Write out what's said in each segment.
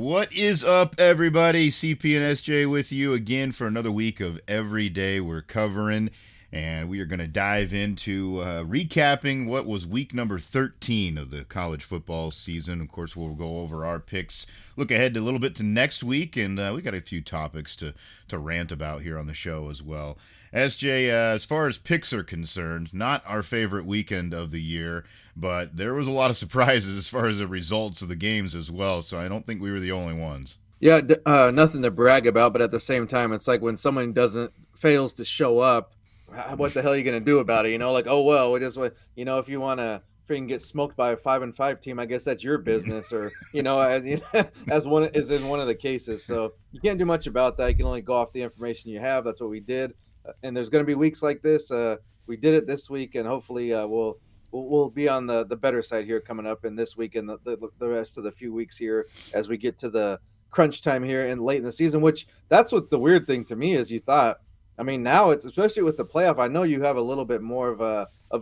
What is up, everybody? CP and SJ with you again for another week of Every Day We're Covering. And we are going to dive into recapping what was week number 13 of the college football season. Of course, we'll go over our picks, look ahead a little bit to next week, and we got a few topics to rant about here on the show as well. SJ, as far as picks are concerned, not our favorite weekend of the year, but there was a lot of surprises as far as the results of the games as well, so I don't think we were the only ones. Yeah, nothing to brag about, but at the same time, it's like when someone doesn't fails to show up, what the hell are you gonna do about it? Like, oh well, we just if you want to freaking get smoked by a 5-5 team, I guess that's your business, or as one is in one of the cases. So you can't do much about that. You can only go off the information you have. That's what we did, and there's gonna be weeks like this. We did it this week, and hopefully we'll be on the better side here coming up in this week and the rest of the few weeks here as we get to the crunch time here and late in the season, which that's what the weird thing to me is. You thought, I mean, now it's especially with the playoff. I know you have a little bit more of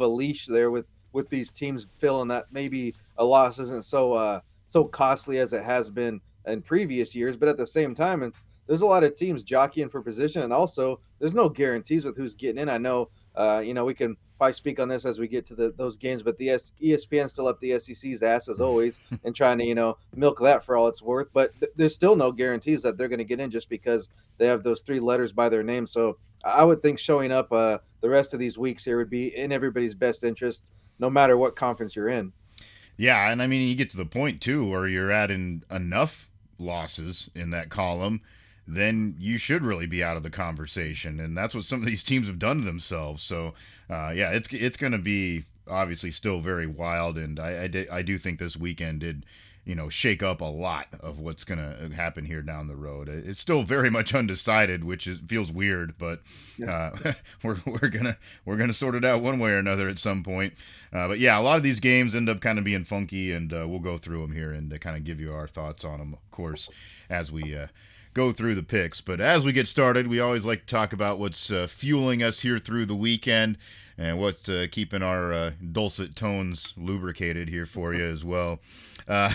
a leash there with these teams feeling that maybe a loss isn't so costly as it has been in previous years, but at the same time, and there's a lot of teams jockeying for position, and also there's no guarantees with who's getting in. I know, we can probably speak on this as we get to those games, but the ESPN still up the SEC's ass as always and trying to milk that for all it's worth. But there's still no guarantees that they're going to get in just because they have those three letters by their name. So I would think showing up the rest of these weeks here would be in everybody's best interest, no matter what conference you're in. Yeah, and I mean, you get to the point, too, where you're adding enough losses in that column, then you should really be out of the conversation. And that's what some of these teams have done to themselves. So, yeah, it's going to be obviously still very wild. And I do think this weekend did, shake up a lot of what's going to happen here down the road. It's still very much undecided, which feels weird, but uh, we're gonna sort it out one way or another at some point. But yeah, a lot of these games end up kind of being funky, and we'll go through them here and kind of give you our thoughts on them, of course, as we go through the picks. But as we get started, we always like to talk about what's fueling us here through the weekend and what's keeping our dulcet tones lubricated here for you as well. Uh,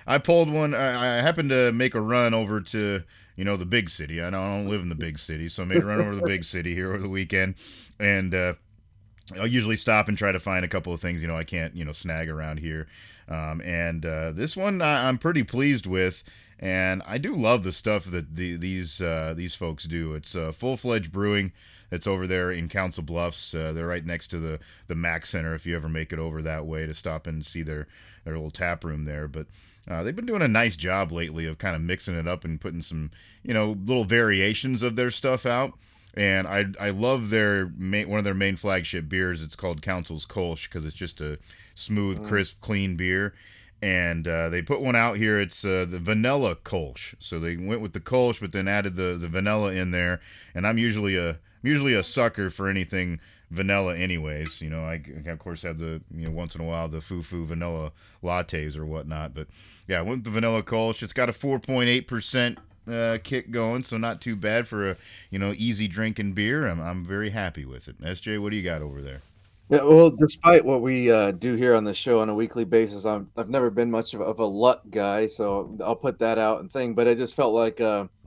I pulled one. I happened to make a run over to the big city. I don't live in the big city, so I made a run over to the big city here over the weekend, and I'll usually stop and try to find a couple of things I can't snag around here. And this one I'm pretty pleased with, and I do love the stuff that these folks do. It's Full-Fledged Brewing. It's over there in Council Bluffs. They're right next to the Mac Center if you ever make it over that way to stop and see their little tap room there. But they've been doing a nice job lately of kind of mixing it up and putting some little variations of their stuff out. And I love one of their main flagship beers. It's called Council's Kolsch because it's just a smooth, crisp, clean beer. And they put one out here. It's the vanilla Kolsch. So they went with the Kolsch, but then added the vanilla in there. And I'm usually a sucker for anything vanilla anyways. I of course have the once in a while the foo vanilla lattes or whatnot. But yeah, I went with the vanilla Kolsch. It's got a 4.8% kick going, so not too bad for a easy drinking beer. I'm very happy with it. SJ, what do you got over there? Yeah, well, despite what we do here on the show on a weekly basis, I've never been much of a luck guy, so I'll put that out and thing. But it just felt like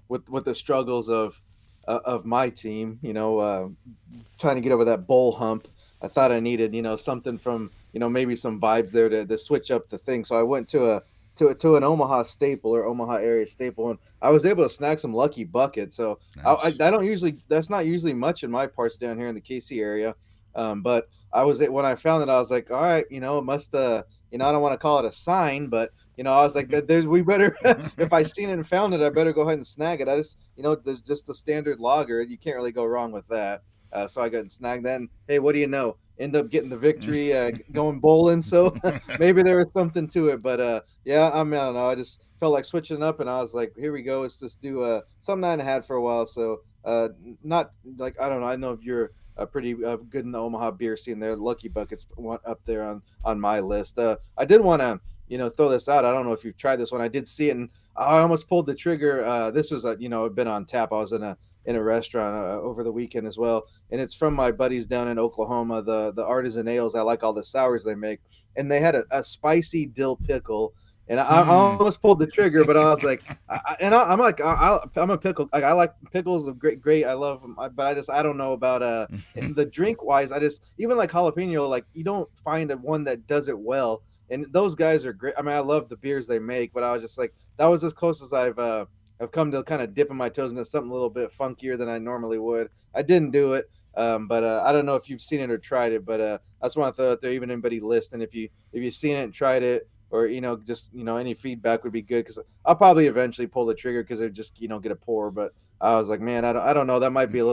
with the struggles of my team, trying to get over that bowl hump, I thought I needed something from maybe some vibes there to switch up the thing. So I went to an Omaha staple or Omaha area staple, and I was able to snag some lucky buckets. So Nice. I don't usually that's not usually much in my parts down here in the KC area, but I was when I found it, I was like, all right, it must I don't want to call it a sign, but I was like, we better if I seen it and found it, I better go ahead and snag it. I just there's just the standard lager, you can't really go wrong with that. So I got and snagged that. And, hey, what do you know? End up getting the victory, going bowling. So maybe there was something to it, but yeah, I don't know. I just felt like switching up, and I was like, here we go. Let's just do something I hadn't had for a while. So not like I don't know. I know if you're pretty good in the Omaha beer scene there. Lucky Buckets up there on my list. I did want to throw this out. I don't know if you've tried this one. I did see it, and I almost pulled the trigger. This was been on tap. I was in a restaurant over the weekend as well, and it's from my buddies down in Oklahoma. The Artisan Ales. I like all the sours they make, and they had a spicy dill pickle. And I Hmm. almost pulled the trigger, but I was like, I'm like, I'm a pickle. Like I like pickles, are great. I love them, but I don't know about the drink wise. I just even like jalapeno, like you don't find one that does it well. And those guys are great. I mean, I love the beers they make, but I was just like, that was as close as I've come to kind of dipping my toes into something a little bit funkier than I normally would. I didn't do it. But I don't know if you've seen it or tried it, but I just want to throw it there, even anybody listening, if you've seen it and tried it, or just any feedback would be good, because I'll probably eventually pull the trigger because it just get a pour. But I was like, man, I don't know, that might be a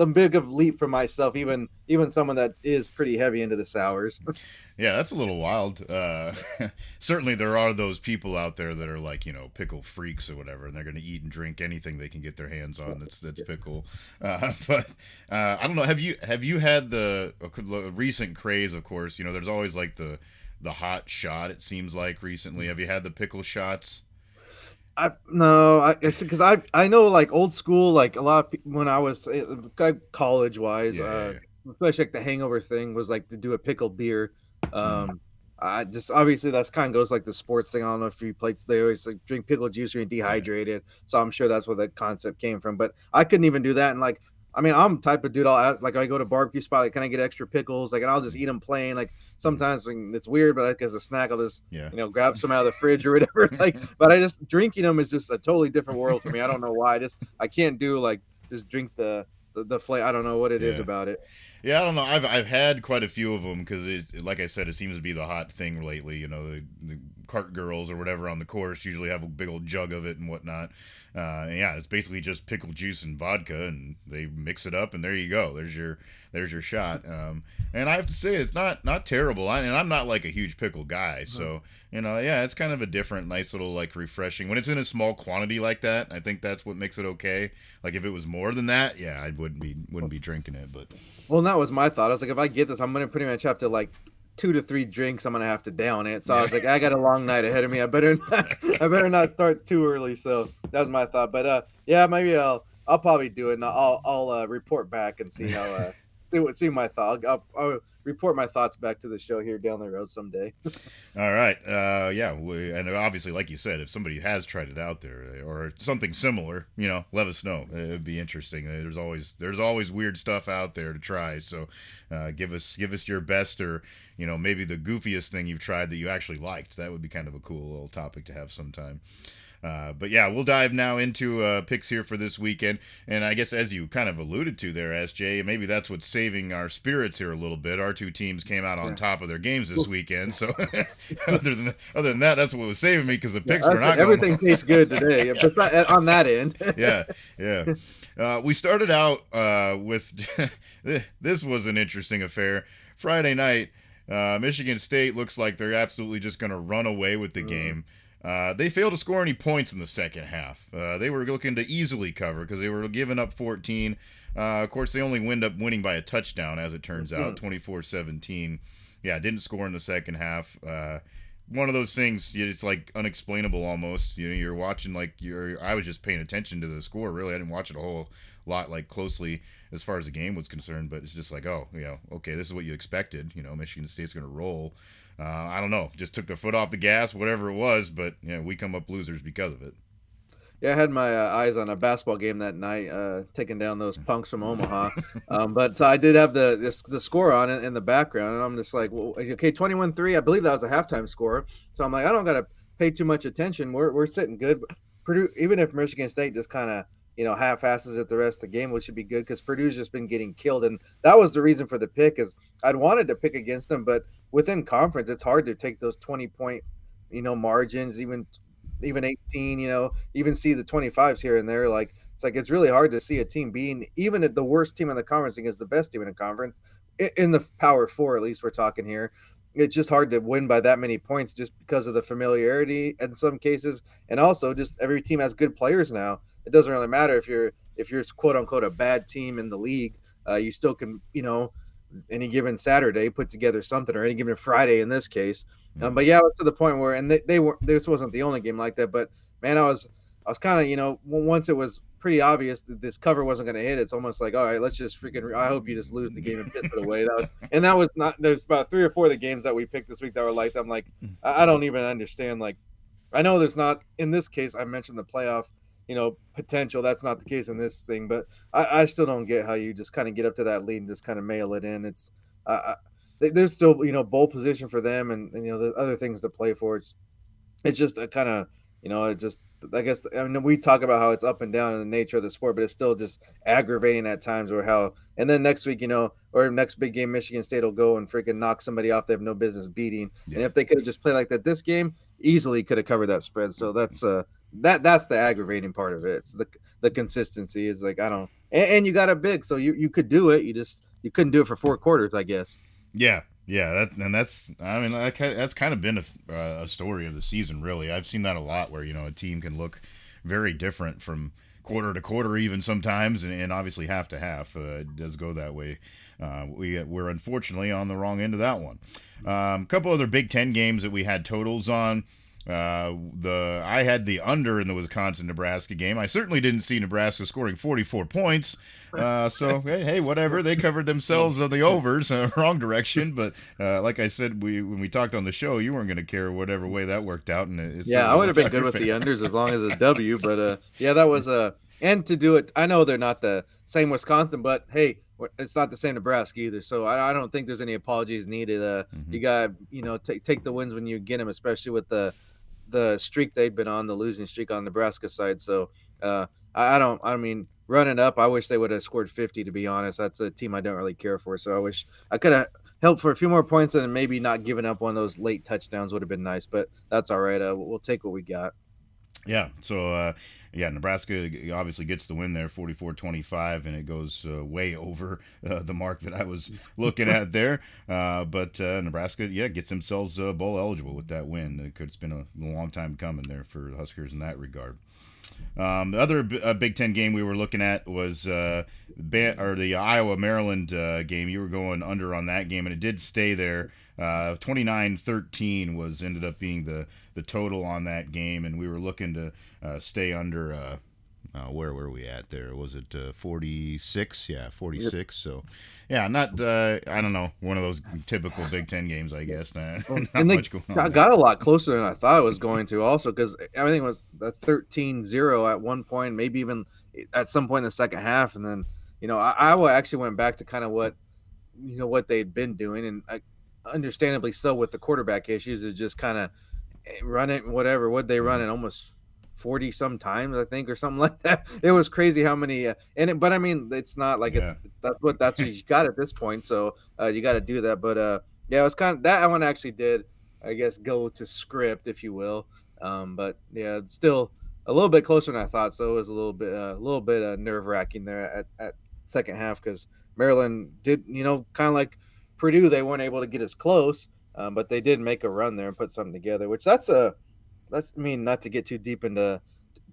big of leap for myself, even someone that is pretty heavy into the sours. Yeah, that's a little wild. Certainly, there are those people out there that are like, pickle freaks or whatever, and they're going to eat and drink anything they can get their hands on that's pickle. But I don't know. Have you had the recent craze? Of course, there's always like the hot shot. It seems like recently. Have you had the pickle shots? I no, I because I know, like, old school, like a lot of when I was college wise, Yeah, yeah, especially like the hangover thing was like to do a pickled beer. yeah. Mm, I just obviously that's kind of goes like the sports thing. I don't know if you play, they always like drink pickle juice or you're yeah. dehydrated, so I'm sure that's where the concept came from. But I couldn't even do that, and like, I mean, I'm the type of dude, I'll ask, like, I go to barbecue spot, like, can I get extra pickles? Like, and I'll just eat them plain. Like, Mm, sometimes when it's weird, but like as a snack, I'll just yeah. grab some out of the fridge or whatever. Like, but I just drinking them is just a totally different world for me. I don't know why. I can't do like just drink the flavor. I don't know what it is Yeah. about it. Yeah, I don't know. I've had quite a few of them because like I said, it seems to be the hot thing lately. The cart girls or whatever on the course usually have a big old jug of it and whatnot. And yeah, it's basically just pickle juice and vodka, and they mix it up, and there you go. There's your shot. And I have to say, it's not terrible. And I'm not like a huge pickle guy, so yeah, it's kind of a different, nice little like refreshing when it's in a small quantity like that. I think that's what makes it okay. Like if it was more than that, yeah, I wouldn't be drinking it, but. Well, and that was my thought. I was like, if I get this, I'm gonna pretty much have to like 2 to 3 drinks. I'm gonna have to down it. So I Yeah. was like, I got a long night ahead of me. I better not start too early. So that was my thought. But yeah, maybe I'll probably do it, and I'll report back and see how see my thought. I'll report my thoughts back to the show here down the road someday. All right. Yeah. And obviously, like you said, if somebody has tried it out there or something similar, let us know. It'd be interesting. There's always weird stuff out there to try. So, give us your best, or maybe the goofiest thing you've tried that you actually liked. That would be kind of a cool little topic to have sometime. But yeah, we'll dive now into picks here for this weekend. And I guess as you kind of alluded to there, SJ, maybe that's what's saving our spirits here a little bit. Our two teams came out on Yeah. top of their games this weekend. So other than that, that's what was saving me because the Yeah, picks were not going everything well. tastes good today. Yeah, but on that end. Yeah, yeah. We started out with this was an interesting affair. Friday night, Michigan State looks like they're absolutely just going to run away with the Mm, game. They failed to score any points in the second half. They were looking to easily cover because they were giving up 14. Of course, they only wind up winning by a touchdown, as it turns out, mm. 24-17. Yeah, didn't score in the second half. One of those things, it's like unexplainable almost. You're watching like I was just paying attention to the score. Really, I didn't watch it a whole lot like closely as far as the game was concerned. But it's just like, oh, okay, this is what you expected. Michigan State's going to roll. I don't know, just took their foot off the gas, whatever it was. But we come up losers because of it. Yeah, I had my eyes on a basketball game that night, taking down those punks from Omaha. But so I did have the score on it in the background, and I'm just like, well, okay, 21-3. I believe that was the halftime score. So I'm like, I don't got to pay too much attention. We're sitting good. But Purdue, even if Michigan State just kind of half-asses it the rest of the game, which should be good because Purdue's just been getting killed, and that was the reason for the pick. Is I'd wanted to pick against them, but within conference, it's hard to take those 20-point margins, even 18, even see the 25s here and there. Like, it's like, it's really hard to see a team being, even at the worst team in the conference against the best team in the conference, in the power four, at least we're talking here. It's just hard to win by that many points just because of the familiarity in some cases. And also just every team has good players now. It doesn't really matter if you're quote unquote a bad team in the league. You still can, any given Saturday put together something, or any given Friday in this case. But Mm-hmm. yeah, it was to the point where, and they were, this wasn't the only game like that, but man, I was kind of, once it was pretty obvious that this cover wasn't going to hit. It's almost like, all right, let's just freaking. I hope you just lose the game and piss it away. That was not. There's about 3 or 4 of the games that we picked this week that were like that. I'm like, I don't even understand. Like, I know there's not in this case. I mentioned the playoff, potential. That's not the case in this thing, but I still don't get how you just kind of get up to that lead and just kind of mail it in. It's there's still bowl position for them, and there's other things to play for. It's just a kind of it just I guess I mean we talk about how it's up and down in the nature of the sport, but it's still just aggravating at times. Or how and then next week or next big game, Michigan State will go and freaking knock somebody off they have no business beating. Yeah. And if they could have just played like that this game, easily could have covered that spread. So that's that's the aggravating part of it. It's the consistency is like I don't and you got a big, so you could do it. You couldn't do it for 4 quarters, I guess. Yeah, that's I mean that's kind of been a story of the season, really. I've seen that a lot where a team can look very different from quarter to quarter, even sometimes, and obviously half to half. It does go that way. We're unfortunately on the wrong end of that one. A couple other Big Ten games that we had totals on. I had the under in the Wisconsin-Nebraska game. I certainly didn't see Nebraska scoring 44 points. So hey, whatever. They covered themselves of the overs, wrong direction. But like I said, when we talked on the show, you weren't going to care whatever way that worked out. And I would have been good with the unders as long as a W. But that was and to do it. I know they're not the same Wisconsin, but hey, it's not the same Nebraska either. So I don't think there's any apologies needed. You got take the wins when you get them, especially with the streak they'd been on, the losing streak on Nebraska side. So I mean, running up, I wish they would have scored 50, to be honest. That's a team I don't really care for. So I wish I could have helped for a few more points and maybe not giving up one of those late touchdowns would have been nice, but that's all right. We'll take what we got. Yeah, so Nebraska obviously gets the win there, 44-25, and it goes way over the mark that I was looking at there. But Nebraska, gets themselves bowl eligible with that win. It's been a long time coming there for the Huskers in that regard. The other Big Ten game we were looking at was the Iowa-Maryland game. You were going under on that game, and it did stay there. 29-13 ended up being the total on that game, and we were looking to stay under. Where were we at there? Was it 46? Yeah, 46. Yep. So, not I don't know, one of those typical Big Ten games, I guess. Not much going on. Got a lot closer than I thought it was going to. Also, because everything was 13-0 at one point, maybe even at some point in the second half, and then Iowa actually went back to kind of what they'd been doing, and understandably so with the quarterback issues, is just kind of run it whatever. What they run it almost 40 some times, I think, or something like that. It was crazy how many but I mean, it's not like that's what you got at this point, so you got to do that. But it was kind of that one actually did, I guess, go to script, if you will. But it's still a little bit closer than I thought, so it was a little bit nerve-wracking there at second half, because Maryland did, kind of like Purdue, they weren't able to get as close, but they did make a run there and put something together, which that's not to get too deep into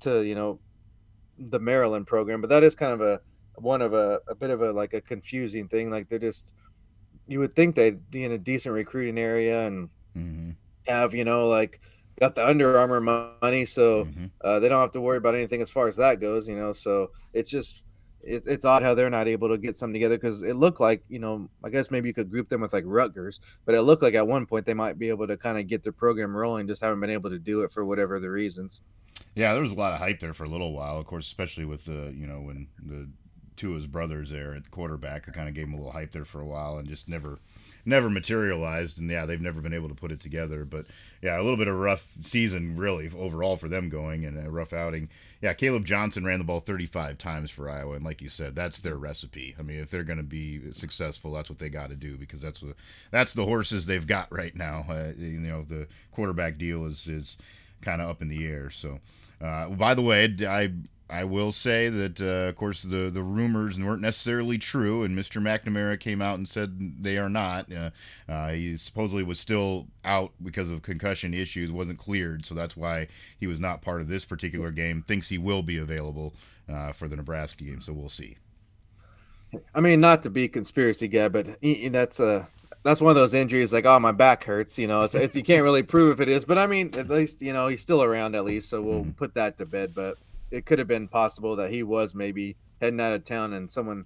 the Maryland program, but that is kind of a bit of a like a confusing thing. Like you would think they'd be in a decent recruiting area and have like got the Under Armour money, so they don't have to worry about anything as far as that goes. So it's just it's odd how they're not able to get something together, because it looked like I guess maybe you could group them with like Rutgers, but it looked like at one point they might be able to kind of get their program rolling, just haven't been able to do it for whatever the reasons. Yeah, there was a lot of hype there for a little while, of course, especially with the when the two of his brothers there at the quarterback, I kind of gave him a little hype there for a while and just never materialized. And they've never been able to put it together. But a little bit of a rough season really overall for them going, and a rough outing. Caleb Johnson ran the ball 35 times for Iowa, and like you said, that's their recipe. I mean, if they're going to be successful, that's what they got to do, because that's the horses they've got right now. The quarterback deal is kind of up in the air. So, by the way, I will say that, of course, the rumors weren't necessarily true, and Mr. McNamara came out and said they are not. He supposedly was still out because of concussion issues, wasn't cleared, so that's why he was not part of this particular game. Thinks he will be available for the Nebraska game, so we'll see. I mean, not to be a conspiracy guy, but that's one of those injuries like, oh, my back hurts, you can't really prove if it is, but I mean, at least, he's still around at least, so we'll put that to bed. But it could have been possible that he was maybe heading out of town and someone,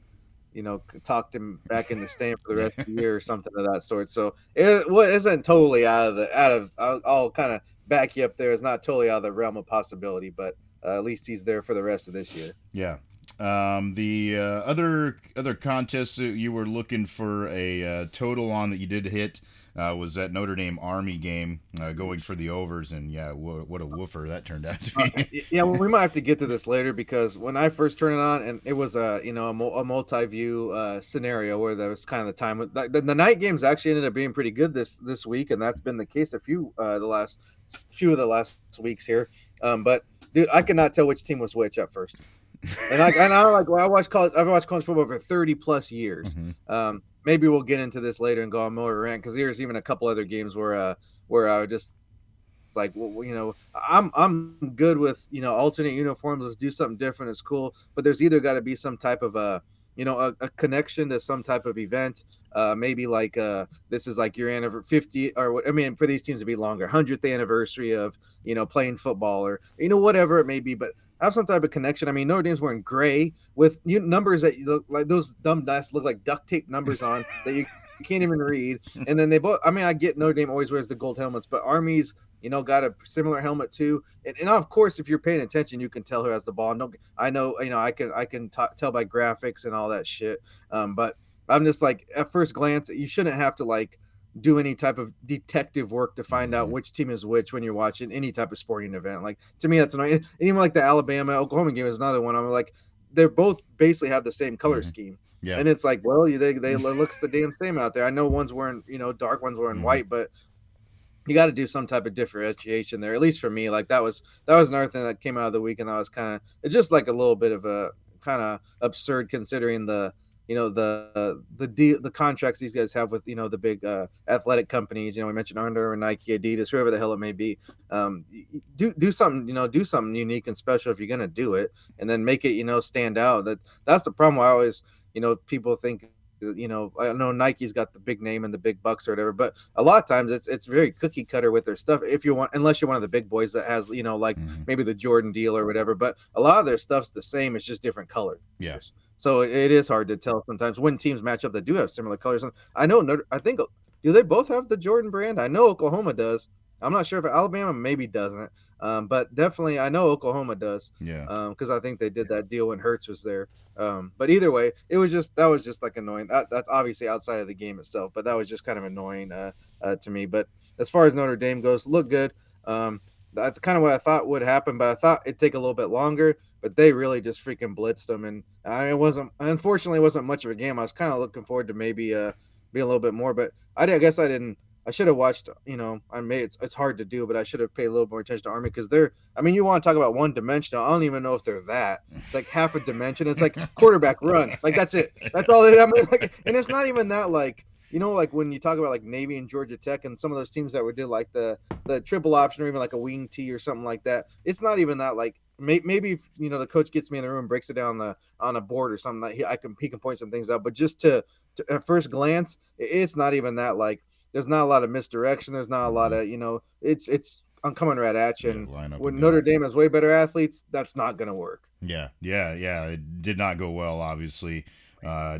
talked him back into staying for the Yeah. rest of the year or something of that sort. So it isn't totally out of. I'll kind of back you up there. It's not totally out of the realm of possibility, but at least he's there for the rest of this year. Yeah. The other contests that you were looking for a total on that you did hit was that Notre Dame Army game, going for the overs, and yeah, what a woofer that turned out to be. Yeah, well, we might have to get to this later because when I first turned it on, and it was a multi-view scenario where there was kind of the time. The night games actually ended up being pretty good this week, and that's been the case a few of the last weeks here. But dude, I could not tell which team was which at first. And I like, well, I've watched college football for 30 plus years. Mm-hmm. Maybe we'll get into this later and go on more rant because there's even a couple other games where I would just like, well, I'm good with alternate uniforms. Let's do something different. It's cool, but there's either got to be some type of a connection to some type of event. Maybe like this is like your anniversary 50 or what I mean for these teams to be longer 100th anniversary of playing football or whatever it may be, but have some type of connection. I mean, Notre Dame's wearing gray with numbers that look like those dumb dice look like duct tape numbers on that you can't even read. And then they both. I mean, I get Notre Dame always wears the gold helmets, but Army's got a similar helmet too. And of course, if you're paying attention, you can tell who has the ball. No, I know, I can tell by graphics and all that shit. But I'm just like, at first glance, you shouldn't have to like do any type of detective work to find out Mm-hmm. which team is which when you're watching any type of sporting event. Like to me, that's annoying. And even like the Alabama Oklahoma game is another one. I'm like, they're both basically have the same color Mm-hmm. scheme. Yeah. And it's like, well, they looks the damn same out there. I know one's wearing, dark, one's wearing Mm-hmm. white, but you got to do some type of differentiation there. At least for me, like that was another thing that came out of the week, and I was kind of it's just like a little bit of a kind of absurd considering the contracts these guys have with the big athletic companies. We mentioned Under Armour, Nike, Adidas, whoever the hell it may be. Do something do something unique and special if you're gonna do it, and then make it stand out. That's the problem. I always people think I know Nike's got the big name and the big bucks or whatever, but a lot of times it's very cookie cutter with their stuff. If you want, unless you're one of the big boys that has like Mm-hmm. maybe the Jordan deal or whatever, but a lot of their stuff's the same. It's just different colors. Yeah. So it is hard to tell sometimes when teams match up that do have similar colors. I know. I think do they both have the Jordan brand? I know Oklahoma does. I'm not sure if Alabama maybe doesn't, but definitely I know Oklahoma does. Yeah. Because I think they did that deal when Hurts was there. But either way, that was just like annoying. That's obviously outside of the game itself, but that was just kind of annoying to me. But as far as Notre Dame goes, look good. That's kind of what I thought would happen, but I thought it'd take a little bit longer. But they really just freaking blitzed them, and unfortunately, it wasn't much of a game. I was kind of looking forward to maybe be a little bit more, but I guess I didn't. I should have watched. It's hard to do, but I should have paid a little more attention to Army because they're. I mean, you want to talk about one dimensional? I don't even know if they're that. It's like half a dimension. It's like quarterback run. Like that's it. That's all they. I mean, like, and it's not even that like. Like when you talk about like Navy and Georgia Tech and some of those teams that would do like the triple option or even like a wing tee or something like that. It's not even that like maybe if, the coach gets me in the room and breaks it down on a board or something like he can point some things out. But just to at first glance, it's not even that like there's not a lot of misdirection. There's not a lot of it's I'm coming right at you. Yeah, And line up when and Notre go. Dame has way better athletes, that's not going to work. Yeah, yeah. It did not go well, obviously.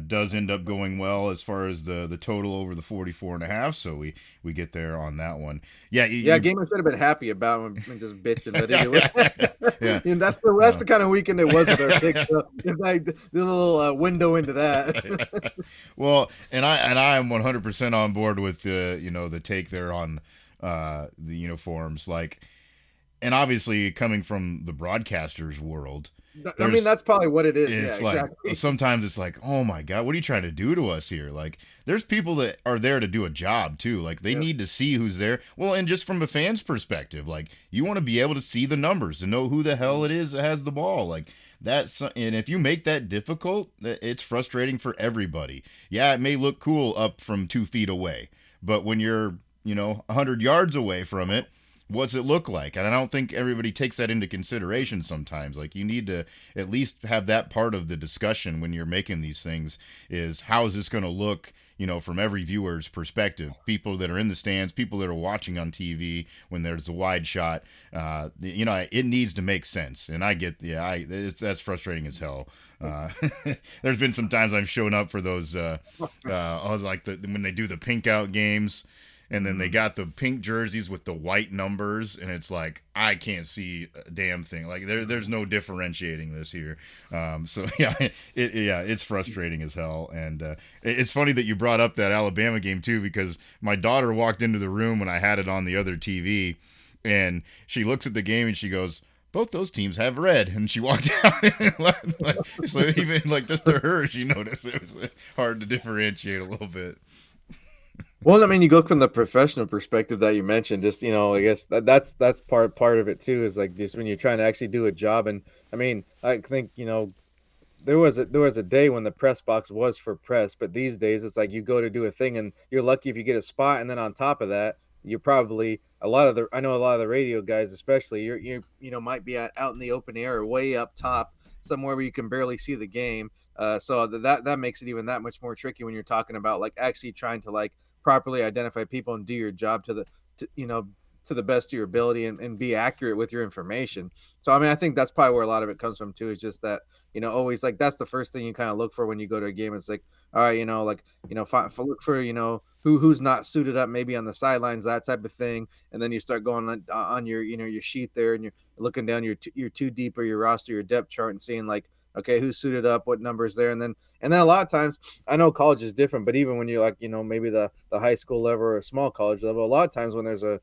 Does end up going well as far as the total over the 44.5, so we get there on that one. Yeah, Yeah, Gamer should have been happy about him and just bitch and let it do it. Yeah. And that's the kind of weekend it was with our picks. So it's like the little window into that. Well, and I am 100% on board with the take there on the uniforms, like, and obviously coming from the broadcasters world. I mean, that's probably what it is. It's Yeah, like exactly. sometimes it's like, oh my god, what are you trying to do to us here? Like, there's people that are there to do a job too. Like, they need to see who's there. Well, and just from a fan's perspective, like, you want to be able to see the numbers to know who the hell it is that has the ball. Like, that's, and if you make that difficult, it's frustrating for everybody. Yeah, it may look cool up from 2 feet away, but when you're 100 yards away from it, what's it look like? And I don't think everybody takes that into consideration sometimes. Like, you need to at least have that part of the discussion when you're making these things, is how is this going to look, from every viewer's perspective, people that are in the stands, people that are watching on TV when there's a wide shot. It needs to make sense. And I get, that's frustrating as hell. There's been some times I've shown up for those, when they do the pink out games, and then they got the pink jerseys with the white numbers, and it's like, I can't see a damn thing. Like, there's no differentiating this here. So it's frustrating as hell. And it's funny that you brought up that Alabama game too, because my daughter walked into the room when I had it on the other TV, and she looks at the game and she goes, both those teams have red, and she walked out. So even like just to her, she noticed it was hard to differentiate a little bit. Well, I mean, you go from the professional perspective that you mentioned, just, I guess that's part of it too, is like just when you're trying to actually do a job. And I mean, I think, there was a day when the press box was for press, but these days it's like you go to do a thing and you're lucky if you get a spot, and then on top of that, you're probably I know a lot of the radio guys, especially, might be out in the open air or way up top somewhere where you can barely see the game. So that makes it even that much more tricky when you're talking about like actually trying to like properly identify people and do your job to the best of your ability, and be accurate with your information. So I mean, I think that's probably where a lot of it comes from too, is just that, always like that's the first thing you kind of look for when you go to a game. It's like, all right, look for, who's not suited up maybe on the sidelines, that type of thing. And then you start going on your, your sheet there, and you're looking down your two deep or your roster, your depth chart, and seeing like, okay, who's suited up, what numbers there. And then a lot of times, I know college is different, but even when you're like, maybe the high school level or a small college level, a lot of times when there's an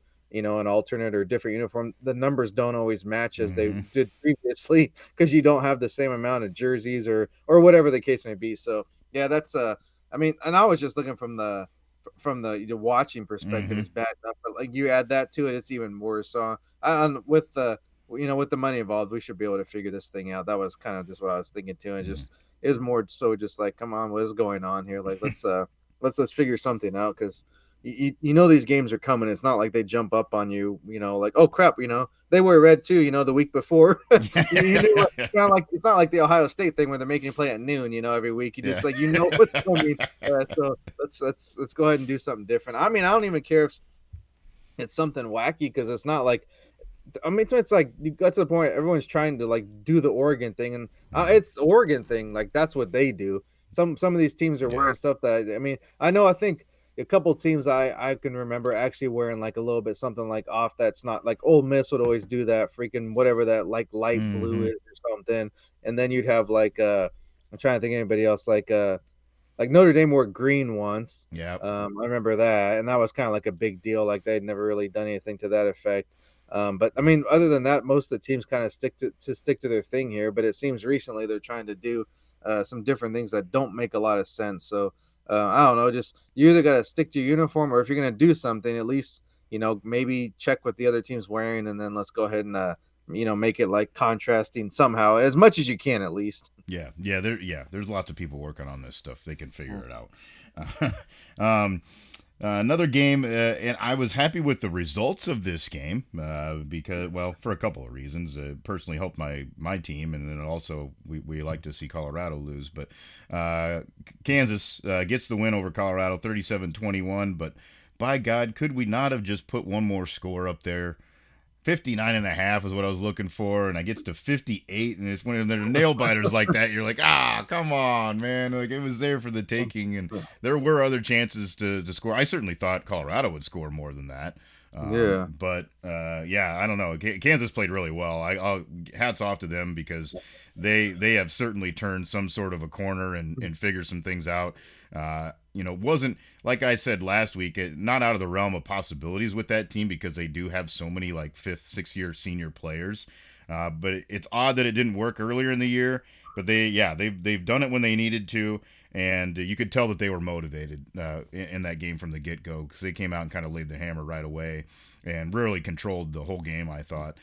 alternate or different uniform, the numbers don't always match as they did previously, because you don't have the same amount of jerseys or whatever the case may be. So yeah, that's I mean, and I was just looking from the watching perspective, it's bad enough, but like you add that to it, it's even worse. So with the money involved, we should be able to figure this thing out. That was kind of just what I was thinking too. And just it was more so just like, come on, what is going on here? Like, let's figure something out, because these games are coming. It's not like they jump up on you, like, oh crap, they wear red too, the week before. It's not like the Ohio State thing where they're making you play at noon, every week. You just what's coming. So let's go ahead and do something different. I mean, I don't even care if it's something wacky, because it's not like, I mean, it's like you got to the point everyone's trying to like do the Oregon thing, and it's the Oregon thing, like that's what they do. Some of these teams are wearing stuff that, I mean, I think a couple teams I can remember actually wearing like a little bit something like off, that's not like Ole Miss would always do that freaking whatever that like light blue is or something. And then you'd have like I'm trying to think of anybody else, like Notre Dame wore green once. Yeah. I remember that, and that was kind of like a big deal. Like they'd never really done anything to that effect. But I mean, other than that, most of the teams kind of stick to their thing here. But it seems recently they're trying to do some different things that don't make a lot of sense. So I don't know. Just you either got to stick to your uniform, or if you're going to do something, at least maybe check what the other team's wearing, and then let's go ahead and make it like contrasting somehow as much as you can, at least. There's lots of people working on this stuff. They can figure it out. Another game, and I was happy with the results of this game because, well, for a couple of reasons. Personally helped my team, and then also we like to see Colorado lose. But Kansas gets the win over Colorado, 37-21. But by God, could we not have just put one more score up there? 59.5 is what I was looking for, and I gets to 58, and it's when they're nail biters like that, you're like, come on, man. Like, it was there for the taking, and there were other chances to score. I certainly thought Colorado would score more than that. But I don't know. Kansas played really well. I'll hats off to them, because they have certainly turned some sort of a corner and figured some things out. Wasn't, like I said last week, not out of the realm of possibilities with that team, because they do have so many like 5th, 6th year senior players. But it's odd that it didn't work earlier in the year. But they've done it when they needed to, and you could tell that they were motivated in that game from the get go, because they came out and kind of laid the hammer right away and really controlled the whole game. I thought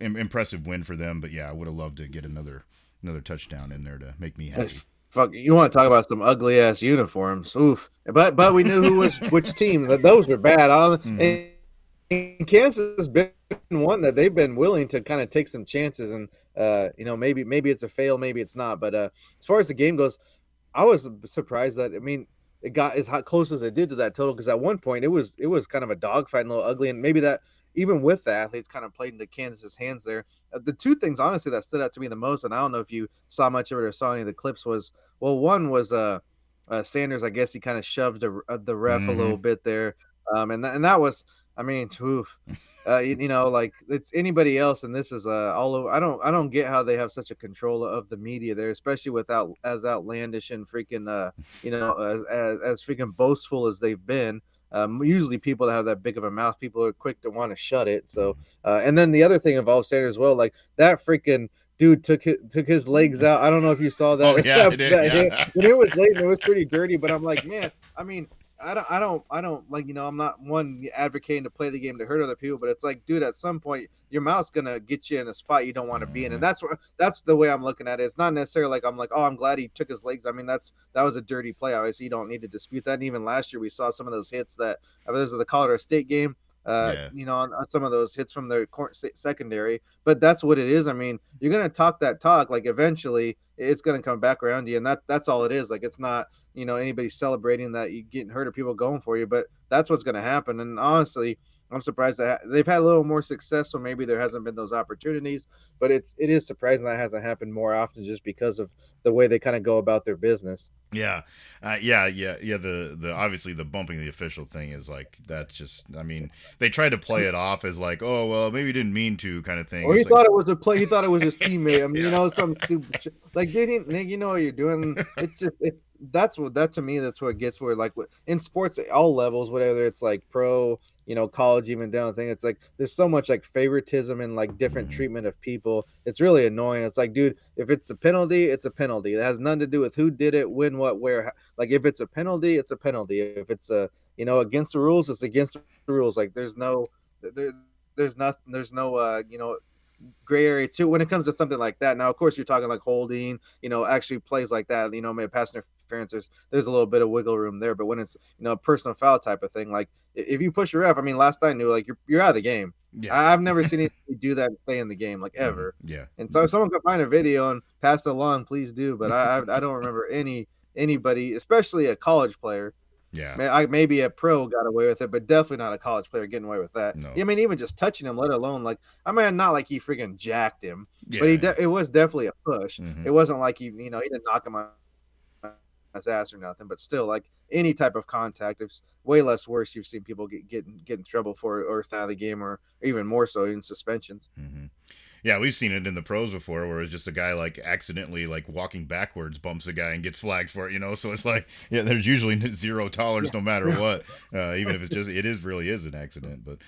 impressive win for them. But I would have loved to get another touchdown in there to make me happy. Fuck, you want to talk about some ugly ass uniforms? Oof! But we knew who was which team. Those were bad. Kansas has been one that they've been willing to kind of take some chances, and maybe it's a fail, maybe it's not. But as far as the game goes, I was surprised that it got as close as it did to that total because at one point it was kind of a dogfight and a little ugly, and maybe that even with the athletes kind of played into Kansas's hands there. The two things honestly that stood out to me the most, and I don't know if you saw much of it or saw any of the clips, was one was Sanders. I guess he kind of shoved the ref a little Mm-hmm. bit there, and that was oof. Like it's anybody else, and this is all over. I don't get how they have such a control of the media there, especially without as outlandish and freaking as freaking boastful as they've been. Usually, people that have that big of a mouth, people are quick to want to shut it. So, and then the other thing involves Sanders as well, like that freaking dude took his legs out. I don't know if you saw Oh that yeah, I did. that hit, Yeah. and it was late and it was pretty dirty. But I'm like, man, I mean, I don't like, I'm not one advocating to play the game to hurt other people, but it's like, dude, at some point your mouth's gonna get you in a spot you don't want to be in, and Mhm. that's the way I'm looking at it. It's not necessarily like I'm like, oh, I'm glad he took his legs. I mean, that was a dirty play. Obviously, you don't need to dispute that. And even last year, we saw some of those hits that those are the Colorado State game. Yeah. On some of those hits from the secondary, but that's what it is. I mean, you're gonna talk that talk, like eventually it's gonna come back around you, and that's all it is. Like it's not anybody celebrating that you getting hurt or people going for you, but that's what's going to happen. And honestly, I'm surprised that they've had a little more success, so maybe there hasn't been those opportunities, but it is surprising that hasn't happened more often just because of the way they kind of go about their business. Yeah, yeah. The obviously the bumping the official thing is like that's just. I mean, they tried to play it off as like, oh well, maybe he didn't mean to, kind of thing. Or he It's like, thought it was a play. He thought it was his teammate. I mean, yeah, some stupid shit. Like they didn't. You know what you're doing. It's just that's what that to me. That's what gets where like in sports at all levels, whether it's like pro, college, even down thing. It's like there's so much like favoritism and like different hmm treatment of people. It's really annoying. It's like, dude, if it's a penalty, it's a penalty. It has nothing to do with who did it, when, what, where. Like if it's a penalty, it's a penalty. If it's against the rules, it's against the rules. Like there, there's no gray area too when it comes to something like that. Now, of course, you're talking like holding, actually plays like that, maybe pass interference. There's a little bit of wiggle room there, but when it's a personal foul type of thing, like if you push your ref, I mean, last I knew, like you're out of the game. yeah, I've never seen anybody do that and stay in the game like ever. yeah, And so if someone could find a video and pass it along, please do. But I don't remember anybody, especially a college player. yeah. Maybe a pro got away with it, but definitely not a college player getting away with that. No, I mean, even just touching him, let alone like, I mean, not like he freaking jacked him, but yeah, it was definitely a push. hmm It wasn't like he didn't knock him on his ass or nothing, but still, like any type of contact, it's way less worse. You've seen people get in trouble for or out of the game, or even more so in suspensions. hmm Yeah, we've seen it in the pros before, where it's just a guy like accidentally like walking backwards bumps a guy and gets flagged for it. So it's like, yeah, there's usually zero tolerance Yeah, no matter what, even if it's just it is really is an accident. But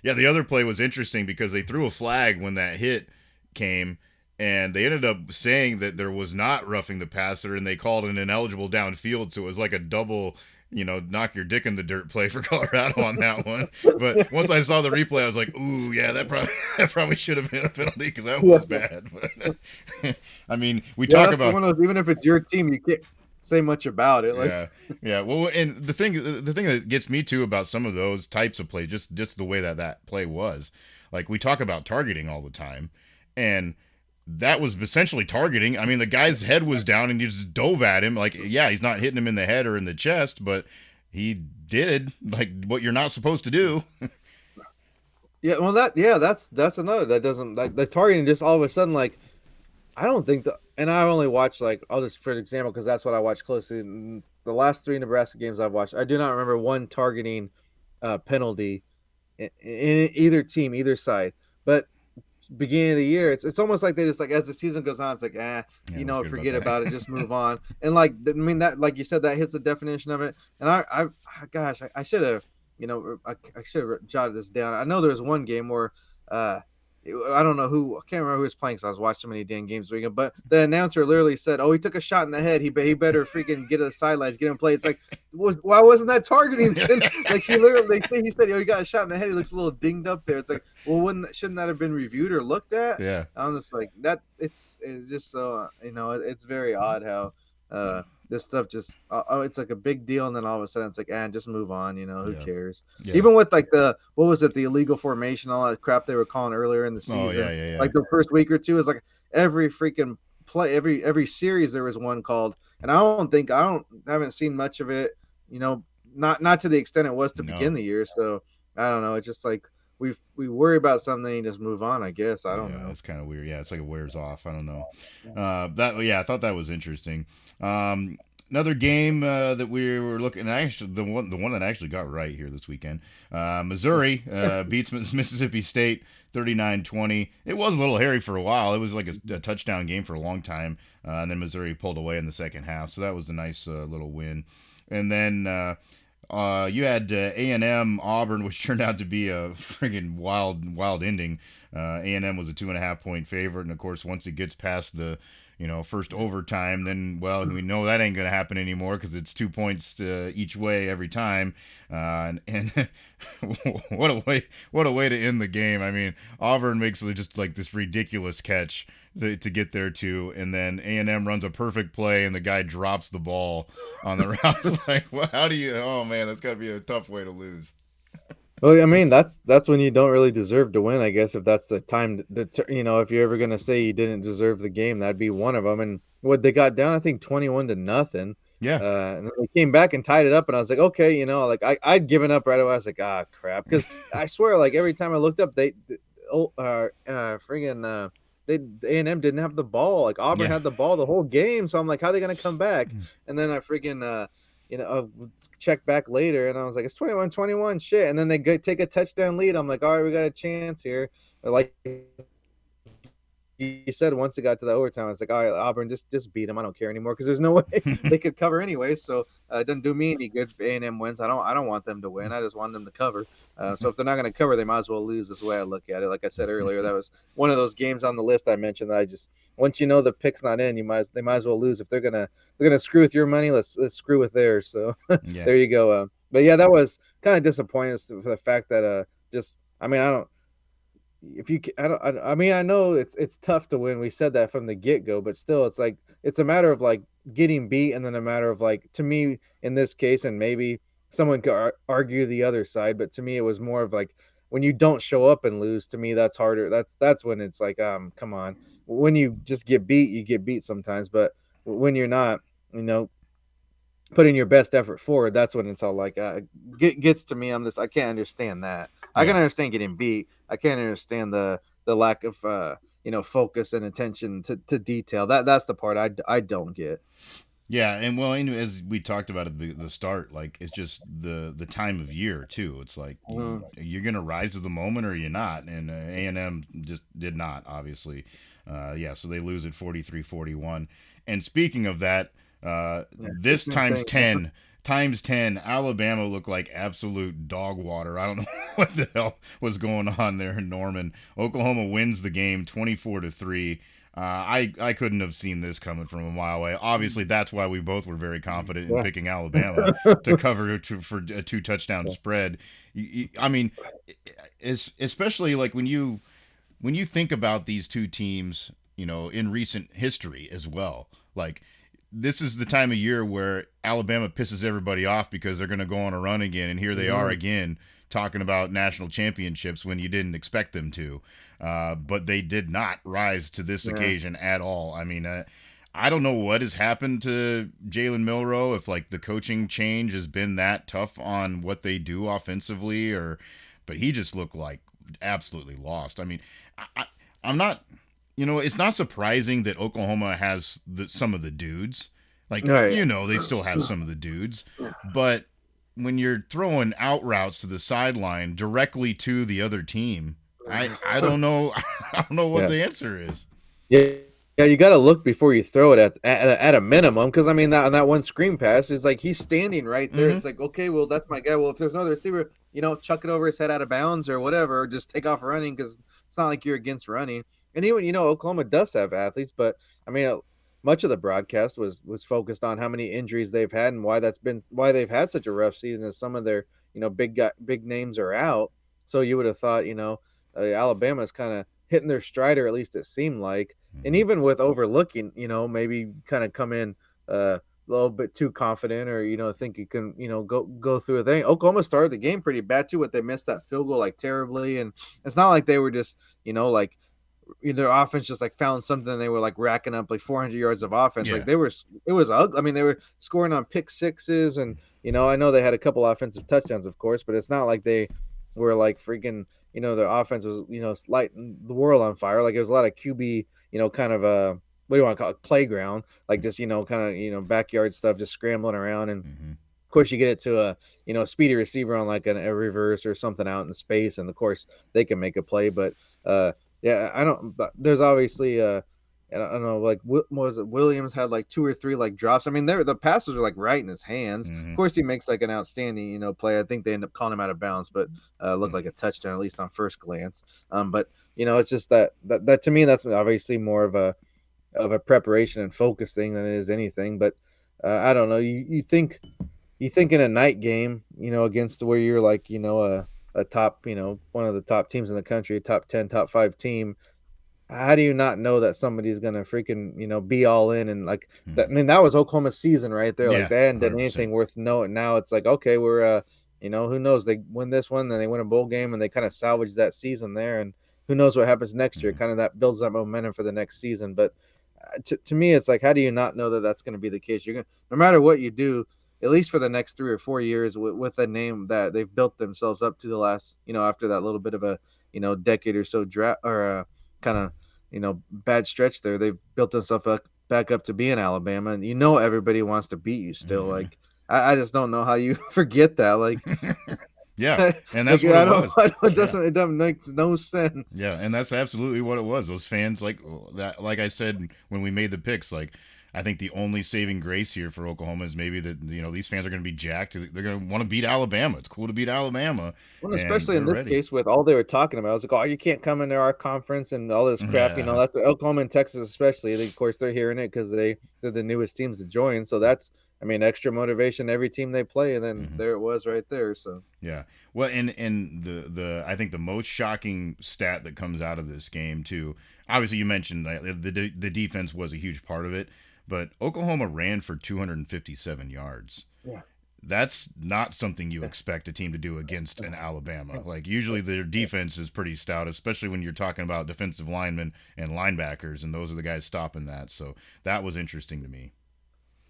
yeah, the other play was interesting because they threw a flag when that hit came, and they ended up saying that there was not roughing the passer, and they called an ineligible downfield, so it was like a double. Knock your dick in the dirt play for Colorado on that one. But once I saw the replay, I was like, "Ooh, yeah, that probably that probably should have been a penalty because that yeah, was bad." But I mean, we yeah. talk That's about one of those. Even if it's your team, you can't say much about it. Like, yeah, yeah. Well, and the thing that gets me too about some of those types of plays, just the way that play was, like we talk about targeting all the time, and that was essentially targeting. I mean, the guy's head was down and he just dove at him. Like, yeah, he's not hitting him in the head or in the chest, but he did like what you're not supposed to do. yeah, well, that's another that doesn't like the targeting just all of a sudden like I don't think and I only watched like I'll just for example because that's what I watched closely. The last three Nebraska games I've watched, I do not remember one targeting penalty in either team, either side. But beginning of the year, it's almost like they just like as the season goes on, it's like Yeah, let's forget about forget about it, that. just move on. And like I mean that like you said that hits the definition of it. And gosh, I should have I should have jotted this down. I know there was one game where uh I don't know who I can't remember who was playing because I was watching so many damn games this weekend. But the announcer literally said, "Oh, he took a shot in the head. He better freaking get to the sidelines, get him play." It's like, why wasn't that targeting then? Like he literally he said, "Oh, he got a shot in the head. He looks a little dinged up there." It's like, well, shouldn't that have been reviewed or looked at? Yeah. I'm just like that. It's just so it's very odd how this stuff just oh, it's like a big deal, and then all of a sudden it's like, just move on. Who Yeah. cares? Yeah. Even with like the what was it, the illegal formation, all that crap they were calling earlier in the Oh yeah, season, yeah, yeah. like the first week or two is like every freaking play, every series there was one called, and I haven't seen much of it. Not to the extent it was to begin No. the year. So I don't know. It's just like we worry about something and just move on. I guess I don't Yeah, know. it's kind of weird. Yeah, it's like it wears off. I don't know. That yeah, I thought that was interesting. Um, Another game that we were looking at, actually the one that I actually got right here this weekend. Missouri beats Mississippi State 39-20. It was a little hairy for a while. It was like a touchdown game for a long time, and then Missouri pulled away in the second half. So that was a nice little win. And then you had A&M Auburn, which turned out to be a friggin' wild ending. A&M was a 2.5 point favorite, and of course, once it gets past the first overtime, then well, we know that ain't gonna happen anymore because it's 2 points each way every time. And what a way to end the game. I mean, Auburn makes just like this ridiculous catch to get there too, and then A&M runs a perfect play, and the guy drops the ball on the route. It's like, well, how do you? Oh man, that's got to be a tough way to lose. Well, I mean, that's when you don't really deserve to win, I guess. If that's the time that if you're ever gonna say you didn't deserve the game, that'd be one of them. And what they got down, I think 21-0. Yeah. And then they came back and tied it up, and I was like, okay, like I'd given up right away. I was like, crap, because I swear, like every time I looked up, friggin' they A&M didn't have the ball. Like Auburn Yeah. had the ball the whole game, so I'm like, how are they gonna come back? And then I freaking check back later, and I was like, it's 21-21, shit. And then they take a touchdown lead. I'm like, all right, we got a chance here. Like you said, once it got to the overtime, I was like, all right, Auburn, just beat them. I don't care anymore because there's no way they could cover anyway. So it doesn't do me any good if A&M wins. I don't want them to win. I just want them to cover. So if they're not going to cover, they might as well lose. Is the way I look at it. Like I said earlier, that was one of those games on the list I mentioned that I just once the pick's not in, they might as well lose. If they're gonna screw with your money, let's screw with theirs. So Yeah. there you go. But yeah, that was kind of disappointing for the fact that just I mean I don't if you I mean I know it's tough to win. We said that from the get-go, but still it's like it's a matter of like getting beat, and then a matter of like, to me in this case, and maybe someone could argue the other side, but to me it was more of like when you don't show up and lose. To me that's harder. That's when it's like come on. When you just get beat, you get beat sometimes, but when you're not, you know putting your best effort forward, that's when it's all like gets to me. I can't understand that. I Yeah. can understand getting beat. I can't understand the lack of focus and attention to detail. That's the part I don't get. Yeah, and well, as we talked about at the start, like it's just the time of year too. It's like Mhm. you're gonna rise to the moment or you're not, and A&M just did not, obviously. Yeah, so they lose at 43-41. And speaking of that, Yeah, this same times thing. 10 times 10, Alabama looked like absolute dog water. I don't know what the hell was going on there in Norman. Oklahoma wins the game 24-3. I couldn't have seen this coming from a mile away. Obviously, that's why we both were very confident in Yeah. picking Alabama to cover for a 2 touchdown spread. I mean, especially like when you think about these two teams, in recent history as well. Like this is the time of year where Alabama pisses everybody off because they're going to go on a run again, and here they are Mhm. again talking about national championships when you didn't expect them to. But they did not rise to this Yeah. occasion at all. I mean, I don't know what has happened to Jalen Milroe, if like the coaching change has been that tough on what they do offensively, but he just looked like absolutely lost. I mean, I'm not. It's not surprising that Oklahoma has some of the dudes. Like, Right. they still have some of the dudes, but when you're throwing out routes to the sideline directly to the other team, I don't know. I don't know what Yeah. the answer is. Yeah. Yeah, you got to look before you throw it at a minimum, because I mean that on that one screen pass is like he's standing right there. Mm-hmm. It's like, okay, well that's my guy. Well, if there's no other receiver, chuck it over his head out of bounds or whatever, or just take off running, because it's not like you're against running. And even Oklahoma does have athletes, but I mean much of the broadcast was focused on how many injuries they've had and why they've had such a rough season, as some of their big names are out. So you would have thought Alabama's kind of hitting their stride, or at least it seemed like. And Mm-hmm. even with overlooking, maybe kind of come in little bit too confident, or think you can go through a thing. Oklahoma started the game pretty bad too, but they missed that field goal like terribly, and it's not like they were just like their offense just like found something. They were like racking up like 400 yards of offense. Like Yeah. they were, it was ugly. I mean, they were scoring on pick sixes, and I know they had a couple offensive touchdowns, of course, but it's not like they were like freaking. Their offense was lighting the world on fire. Like it was a lot of QB, kind of what do you want to call it, playground, like just kind of backyard stuff, just scrambling around. And Mm-hmm. of course you get it to a speedy receiver on like a reverse or something out in space, and of course they can make a play. But yeah, I don't. But there's obviously I don't know, like what was it? Williams had like two or three like drops. I mean, the passes are like right in his hands. Of Mm-hmm. course, he makes like an outstanding play. I think they end up calling him out of bounds, but looked like a touchdown at least on first glance. But it's just that to me that's obviously more of a preparation and focus thing than it is anything. But I don't know. You think in a night game, against where you're like, a top, one of the top teams in the country, a top 10, top 5 team. How do you not know that somebody's gonna freaking, be all in and like that? I Mm-hmm. mean, that was Oklahoma's season right there. Like Yeah, they hadn't done 100%. anything worth knowing. Now it's like, okay, we're who knows? They win this one, then they win a bowl game, and they kind of salvage that season there. And who knows what happens next year? Mm-hmm. Kind of that builds that momentum for the next season. But to me, it's like, how do you not know that that's going to be the case? You're gonna, no matter what you do, at least for the next 3 or 4 years, with a name that they've built themselves up to the last, after that little bit of a, decade or so draft or kind of, bad stretch there. They've built themselves up back up to be in Alabama, and everybody wants to beat you still. Mm-hmm. Like I just don't know how you forget that. Like Yeah, like and that's what it I don't, was. Yeah. it doesn't make no sense. Yeah, and that's absolutely what it was. Those fans, like that, like I said when we made the picks, like I think the only saving grace here for Oklahoma is maybe that these fans are going to be jacked. They're going to want to beat Alabama. It's cool to beat Alabama, Well, and especially in they're this ready. case with all they were talking about, I was like, "Oh, you can't come into our conference and all this crap." Yeah. That's what Oklahoma and Texas, especially. Of course, they're hearing it because they're the newest teams to join. So that's, I mean, extra motivation every team they play, and then Hmm. there it was right there. So Yeah. Well, and the I think the most shocking stat that comes out of this game too. Obviously, you mentioned that the defense was a huge part of it, but Oklahoma ran for 257 yards. yeah, That's not something you yeah, expect a team to do against an Alabama. yeah. Like usually their defense is pretty stout, especially when you're talking about defensive linemen and linebackers, and those are the guys stopping that. So that was interesting to me.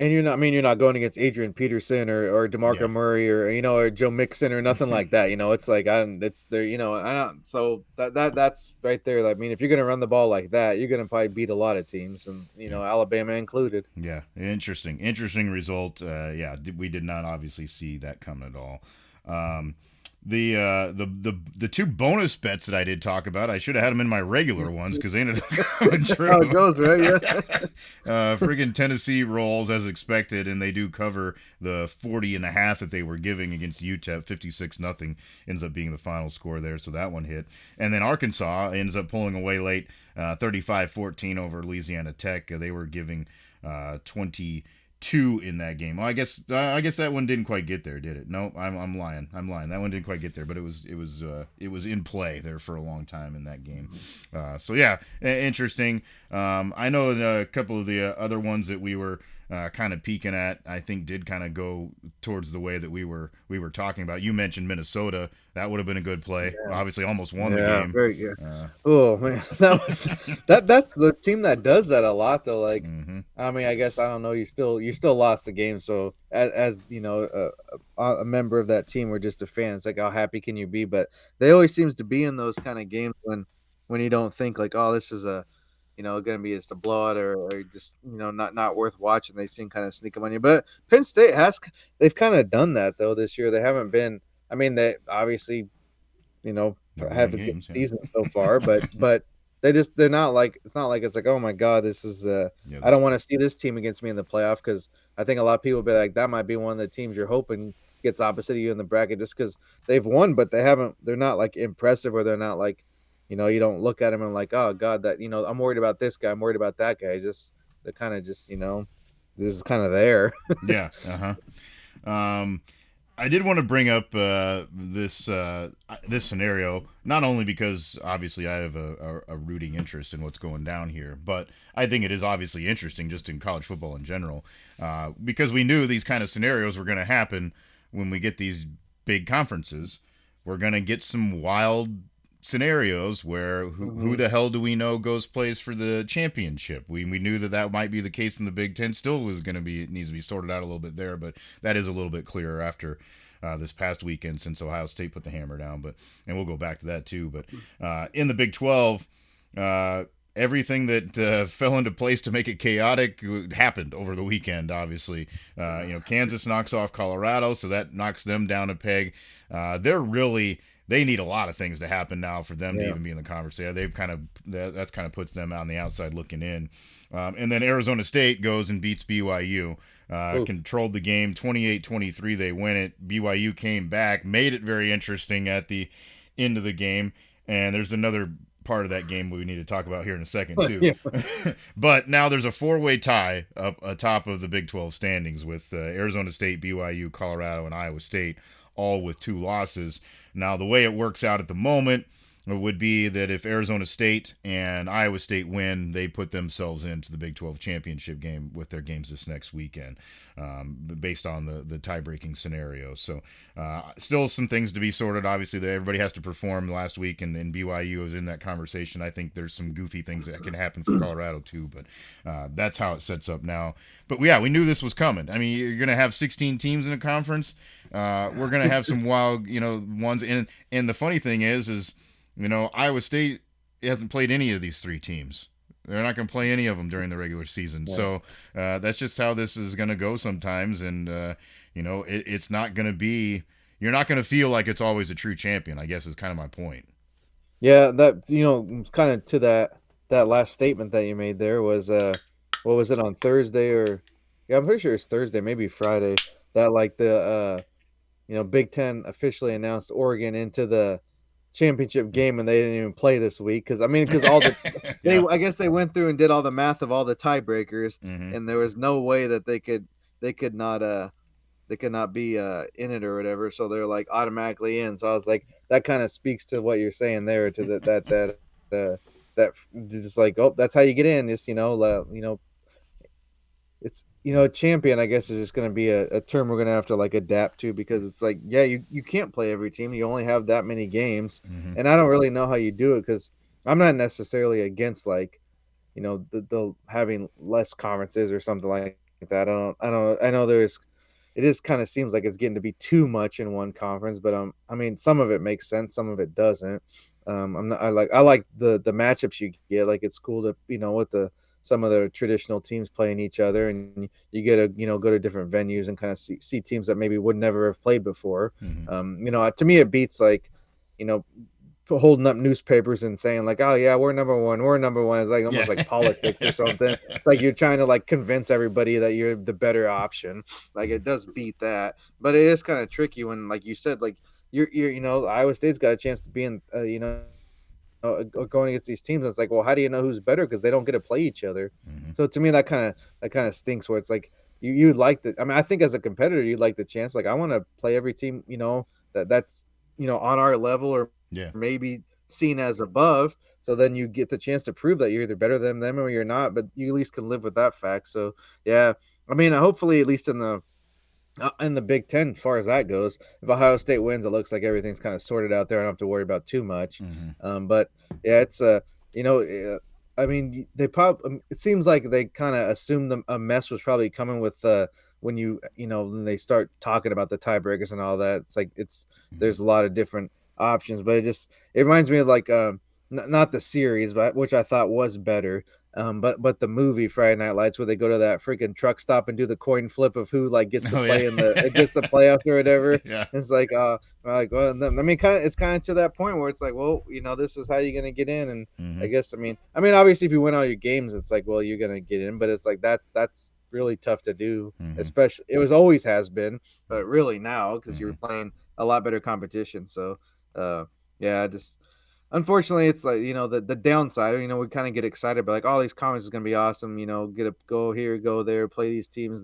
And you're not going against Adrian Peterson or Yeah. DeMarco Murray or or Joe Mixon or nothing like that. It's like it's there. I don't. So that's right there. I mean, if you're gonna run the ball like that, you're gonna probably beat a lot of teams, and Yeah. Alabama included. Yeah. Interesting result. Yeah, we did not obviously see that coming at all. Um, the two bonus bets that I did talk about, I should have had them in my regular ones because they ended up coming How it true. goes, right? Yeah. Friggin' Tennessee rolls as expected, and they do cover the 40.5 that they were giving against UTEP. 56-0 ends up being the final score there, so that one hit. And then Arkansas ends up pulling away late, 35-14 over Louisiana Tech. They were giving 22 in that game. Well, I guess that one didn't quite get there, did it? No, I'm lying. That one didn't quite get there, but it was in play there for a long time in that game. So yeah, interesting. I know a couple of the other ones that we were kind of peeking at, I think did kind of go towards the way that we were talking about. You mentioned Minnesota. That would have been a good play. Obviously, almost won the Yeah, game. very good. Uh, Oh man, that's the team that does that a lot though. Like, mm-hmm. I mean, I guess I don't know. You still lost the game, so as a member of that team or just a fan, it's like how happy can you be? But they always seems to be in those kind of games when you don't think like, oh, this is going to be just a blowout or just not worth watching. They seem kind of sneak them on you. But Penn State they've kind of done that though this year. They haven't been. I mean, they obviously They're have winning a good games. Yeah. season so far, but they're not like, it's not like it's like, oh my god, this is Yeah. I don't want to see this team against me in the playoff, because I think a lot of people be like, that might be one of the teams you're hoping gets opposite of you in the bracket, just because they've won, but they're not like impressive, or they're not like, you don't look at them and like, oh god, that I'm worried about this guy, I'm worried about that guy. Just they're kind of just this is kind of there. Yeah. Uh huh. Um, I did want to bring up this scenario, not only because obviously I have a rooting interest in what's going down here, but I think it is obviously interesting just in college football in general, because we knew these kind of scenarios were going to happen when we get these big conferences. We're going to get some wild scenarios where who Hmm. the hell do we know goes plays for the championship? We knew that that might be the case in the Big Ten. Still was going to be needs to be sorted out a little bit there, but that is a little bit clearer after this past weekend since Ohio State put the hammer down. But and we'll go back to that too. But in the Big 12. Everything that fell into place to make it chaotic happened over the weekend. Obviously, Kansas knocks off Colorado, so that knocks them down a peg. They need a lot of things to happen now for them to Yeah. even be in the conversation. They've kind of that's kind of puts them on the outside looking in. And then Arizona State goes and beats BYU. Ooh. Controlled the game 28-23. They win it. BYU came back, made it very interesting at the end of the game. And there's another part of that game we need to talk about here in a second too. Yeah. But now there's a four-way tie up atop of the Big 12 standings with Arizona State, BYU, Colorado, and Iowa State, all with 2 losses. Now the way it works out at the moment would be that if Arizona State and Iowa State win, they put themselves into the Big 12 championship game with their games this next weekend, based on the tie-breaking scenario. So still some things to be sorted. Obviously, everybody has to perform last week, and BYU is in that conversation. I think there's some goofy things that can happen for Colorado too, but that's how it sets up now. But yeah, we knew this was coming. I mean, you're going to have 16 teams in a conference. We're going to have some wild, ones. And the funny thing is Iowa State hasn't played any of these 3 teams. They're not going to play any of them during the regular season. Yeah. So that's just how this is going to go sometimes. And, it's not going to be, you're not going to feel like it's always a true champion, I guess is kind of my point. Yeah, that kind of to that last statement that you made there was what was it on Thursday or yeah, I'm pretty sure it's Thursday, maybe Friday, that like the Big Ten officially announced Oregon into the championship game and they didn't even play this week because all the they Yeah. I guess they went through and did all the math of all the tiebreakers Mm-hmm. and there was no way that they could not be in it or whatever, so they're like automatically in. So I was like, that kind of speaks to what you're saying there, to that just like, oh, that's how you get in. Just it's champion. I guess is just going to be a term we're going to have to like adapt to because it's like, yeah, you can't play every team. You only have that many games, Mm-hmm. and I don't really know how you do it because I'm not necessarily against like the having less conferences or something like that. I know there's it just kind of seems like it's getting to be too much in one conference, but I mean, some of it makes sense, some of it doesn't. I'm not, I like the matchups you get. Like it's cool to with the some of the traditional teams playing each other, and you get to go to different venues and kind of see teams that maybe would never have played before. Mm-hmm. To me, it beats like you know holding up newspapers and saying like, "Oh yeah, we're number one, we're number one." It's like Yeah. almost like politics or something. It's like you're trying to like convince everybody that you're the better option. Like it does beat that, but it is kind of tricky when, like you said, like you're Iowa State's got a chance to be in going against these teams. It's like, well, how do you know who's better because they don't get to play each other? Mm-hmm. So to me, that kind of stinks. Where it's like you'd like the. I mean, I think as a competitor, you'd like the chance. Like I want to play every team. That's on our level or Yeah. maybe seen as above. So then you get the chance to prove that you're either better than them or you're not. But you at least can live with that fact. So yeah, I mean, hopefully at least in the Big Ten, as far as that goes, if Ohio State wins, it looks like everything's kind of sorted out there. I don't have to worry about too much. Mm-hmm. But yeah, it's you know, I mean, they probably it seems like they kind of assumed a mess was probably coming with when when they start talking about the tiebreakers and all that. It's like Mm-hmm. there's a lot of different options, but it reminds me of like not the series, but which I thought was better. But the movie Friday Night Lights where they go to that freaking truck stop and do the coin flip of who like gets to Oh yeah. play in the it gets to play after whatever. Yeah. It's like well, I mean, it's kind of to that point where it's like, well, this is how you're gonna get in, and I Mm-hmm. guess I mean, obviously, if you win all your games, it's like, well, you're gonna get in, but it's like that's really tough to do, Mm-hmm. especially it was always has been, but really now because Mm-hmm. you're playing a lot better competition. So, yeah, just unfortunately, it's like the downside. We kind of get excited, but like, all these comments is gonna be awesome. Get a go here, go there, play these teams,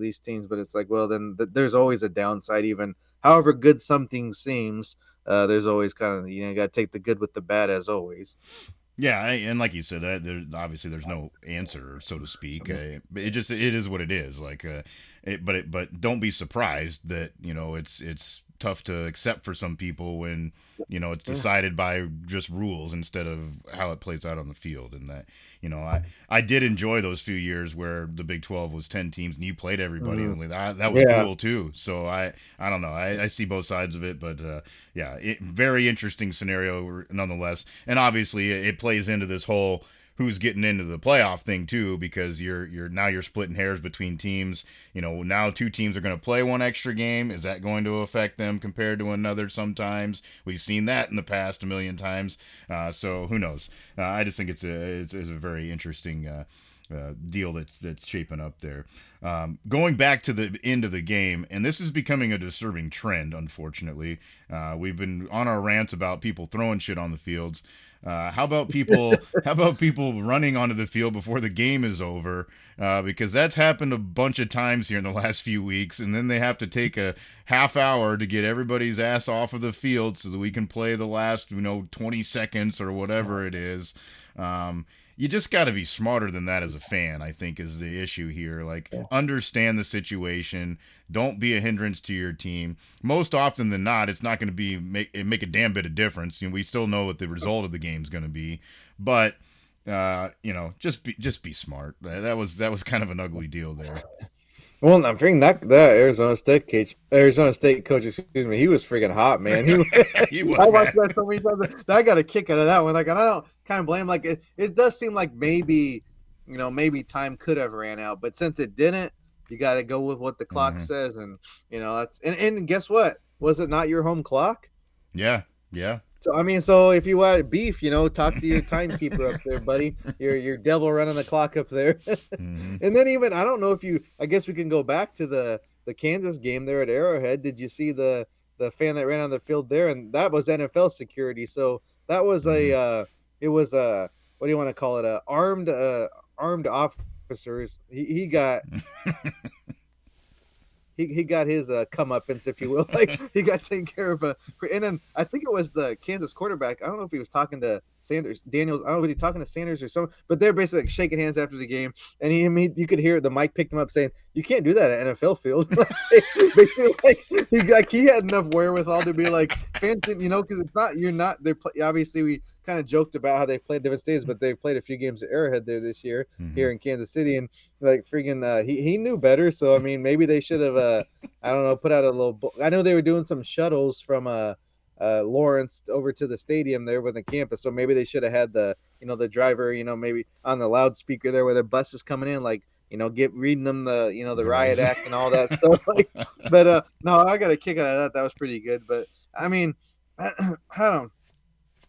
but it's like, well, then there's always a downside, even however good something seems, there's always kind of, you got to take the good with the bad as always. Yeah, and like you said, obviously there's no answer, so to speak. It is what it is. But don't be surprised that it's tough to accept for some people when it's Yeah. decided by just rules instead of how it plays out on the field. And that I did enjoy those few years where the Big 12 was 10 teams and you played everybody. Mhm. And that was Yeah. cool too. So I don't know. I see both sides of it, but yeah, very interesting scenario nonetheless. And obviously, it plays into this whole who's getting into the playoff thing too, because you're splitting hairs between teams. Now two teams are going to play one extra game. Is that going to affect them compared to another? Sometimes we've seen that in the past a million times. So who knows? I just think it's a very interesting. Deal that's shaping up there. Going back to the end of the game, and this is becoming a disturbing trend, unfortunately. We've been on our rants about people throwing shit on the fields. How about people? How about people running onto the field before the game is over? Because that's happened a bunch of times here in the last few weeks, and then they have to take a half hour to get everybody's ass off of the field so that we can play the last 20 seconds or whatever it is. You just got to be smarter than that as a fan, I think, is the issue here. Like, understand the situation. Don't be a hindrance to your team. Most often than not, it's not going to make a damn bit of difference. We still know what the result of the game is going to be, but just be smart. That was kind of an ugly deal there. Well, I'm thinking that Arizona State coach, excuse me, he was freaking hot, man. He was I watched mad. that so many times. I got a kick out of that one. Like, and I don't kind of blame. Like, it does seem like maybe, maybe time could have ran out, but since it didn't, you got to go with what the clock Mm-hmm. says, and that's and guess what? Was it not your home clock? Yeah, yeah. So I mean, so if you want beef, talk to your timekeeper up there, buddy. Your devil running the clock up there. Mm-hmm. And then even I don't know if you. I guess we can go back to the Kansas game there at Arrowhead. Did you see the fan that ran on the field there? And that was NFL security. So that was Mm-hmm. it was a what do you want to call it? Armed officers. He got he got his comeuppance, if you will. Like he got taken care of. And then I think it was the Kansas quarterback. I don't know if he was talking to Sanders Daniels. I don't know was he talking to Sanders or something. But they're basically like shaking hands after the game, and you could hear the mic picked him up saying, "You can't do that at NFL field." Basically, he had enough wherewithal to be like fans, because it's not you're not. They're obviously we kind of joked about how they've played different states, but they've played a few games at Arrowhead there this year Mm-hmm. here in Kansas City, and like freaking he knew better. So I mean, maybe they should have I don't know, put out a little. I know they were doing some shuttles from Lawrence over to the stadium there with the campus, so maybe they should have had the driver maybe on the loudspeaker there where the bus is coming in, like get reading them the The right. riot act and all that stuff. Like, but no, I got a kick out of that. That was pretty good. But I mean, I don't.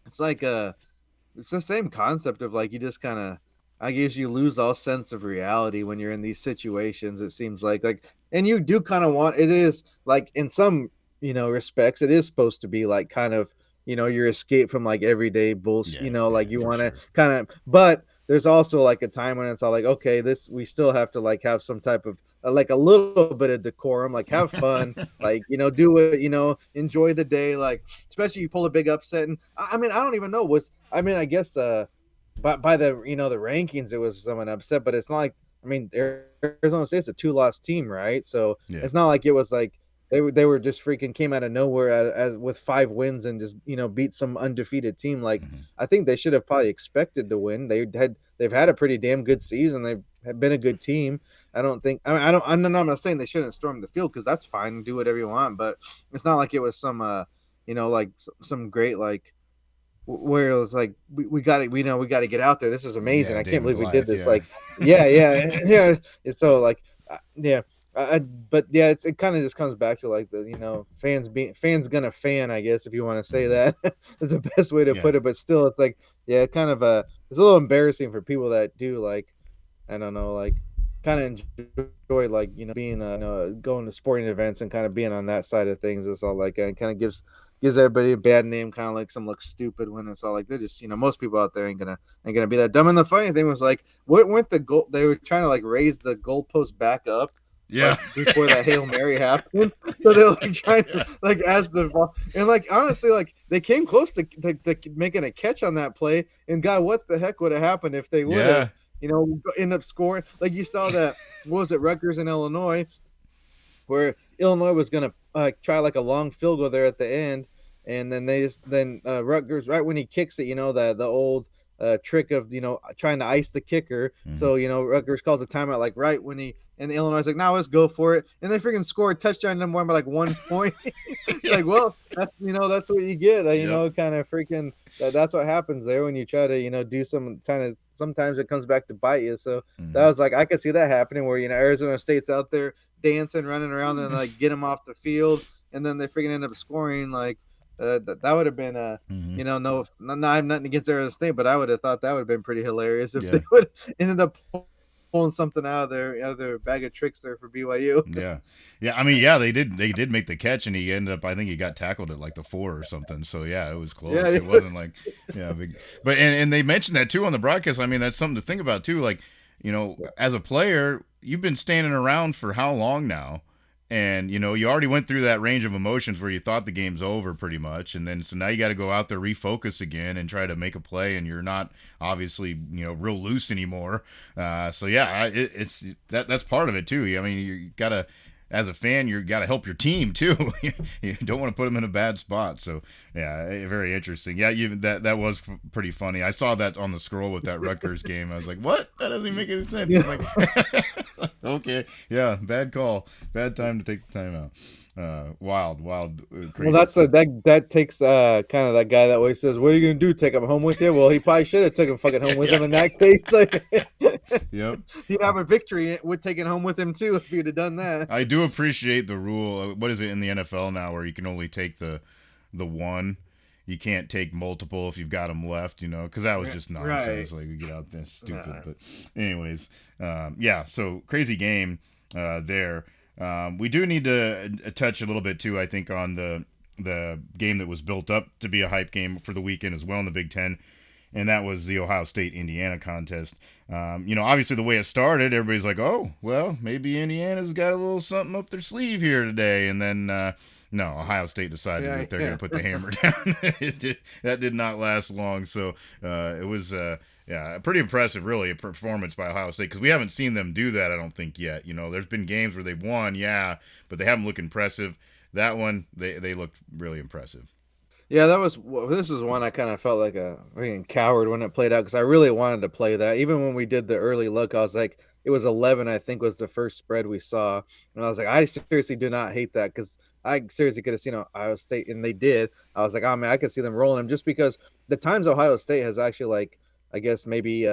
It's like it's the same concept of like you just kind of I guess you lose all sense of reality when you're in these situations. It seems like and you do kind of want it is like in some respects it is supposed to be like kind of your escape from like everyday bullshit. Yeah, Like yeah, you for want to sure. kind of but there's also like a time when it's all like okay this we still have to like have some type of like a little bit of decorum, like have fun, like do it, enjoy the day, like especially you pull a big upset. And I mean, I don't even know I guess by the the rankings it was someone upset, but it's not like I mean Arizona State's a 2-loss team, right? So Yeah. it's not like it was like they were just freaking came out of nowhere as with 5 wins and just beat some undefeated team. Like Mm-hmm. I think they should have probably expected to win. They've had a pretty damn good season. They've have been a good team. I don't think I mean I don't I'm not saying they shouldn't storm the field because that's fine, do whatever you want, but it's not like it was some like some great like where it was like we got to we got to get out there. This is amazing. Yeah, I can't David believe we did Goliath. this. Yeah. Like yeah. Yeah. It's so like yeah. But yeah, it kind of just comes back to like the fans gonna fan, I guess, if you want to say Mm-hmm. that is the best way to Yeah. put it. But still, it's like yeah, kind of it's a little embarrassing for people that do like I don't know, like kind of enjoy like being going to sporting events and kind of being on that side of things. It's all like it kind of gives everybody a bad name, kind of like some look stupid when it's all like they're just most people out there ain't gonna be that dumb. And the funny thing was like what went the goal? They were trying to like raise the goalpost back up Yeah. like before that Hail Mary happened. So they're like trying to like as the ball and like honestly like they came close to making a catch on that play. And God, what the heck would have happened if they would Yeah. have end up scoring like you saw that what was it Rutgers in Illinois where Illinois was going to try like a long field goal there at the end, and then Rutgers right when he kicks it, the old trick of trying to ice the kicker. Hmm. So Rutgers calls a timeout like right when he and Illinois is like, now let's go for it, and they freaking score a touchdown number one by like 1 point. It's like, well, that's what you get. Yep. Kind of freaking. That's what happens there when you try to do some kind of. Sometimes it comes back to bite you. So that Hmm. was like I could see that happening where Arizona State's out there dancing, running around, and like get him off the field, and then they freaking end up scoring. Like that would have been Hmm. no, I have nothing against Arizona State, but I would have thought that would have been pretty hilarious if Yeah. they would ended up pulling something out of their bag of tricks there for BYU. Yeah, yeah. I mean, yeah, they did. They did make the catch, and he ended up. I think he got tackled at like the 4 or something. So yeah, it was close. Yeah, It wasn't like, yeah, big. But and they mentioned that too on the broadcast. I mean, that's something to think about too. Like, as a player, you've been standing around for how long now? And you already went through that range of emotions where you thought the game's over pretty much, and then so now you got to go out there, refocus again, and try to make a play, and you're not obviously real loose anymore. So yeah, it's that's part of it too. I mean, you gotta, as a fan, you got to help your team too. You don't want to put them in a bad spot. So yeah, very interesting. Yeah, that was pretty funny. I saw that on the scroll with that Rutgers game. I was like, what? That doesn't make any sense. I'm like, okay, yeah, bad call, bad time to take the time out. Wild, well, crazy that's stuff. that takes kind of that guy that always says, "What are you gonna do? Take him home with you?" Well, he probably should have took him fucking home with Yeah, him in that case. Like, yep. he'd have a victory with taking home with him too if he'd have done that. I do appreciate the rule. What is it in the NFL now, where you can only take the one? You can't take multiple if you've got them left, because that was just Right. nonsense. Like we get out there stupid, but anyways, yeah. So crazy game there. We do need to touch a little bit too. I think on the game that was built up to be a hype game for the weekend as well in the Big Ten, and that was the Ohio State Indiana contest. Obviously the way it started, everybody's like, "Oh, well, maybe Indiana's got a little something up their sleeve here today," and then no, Ohio State decided Yeah, that they're yeah. going to put the hammer down. That did not last long, so it was. Yeah, pretty impressive, really, a performance by Ohio State because we haven't seen them do that. I don't think yet. There's been games where they've won, yeah, but they haven't looked impressive. That one, they looked really impressive. Yeah, this was one I kind of felt like a freaking coward when it played out because I really wanted to play that. Even when we did the early look, I was like, it was 11, I think, was the first spread we saw, and I was like, I seriously do not hate that because I seriously could have seen Ohio State, and they did. I was like, oh man, I could see them rolling them just because the times Ohio State has actually like, I guess maybe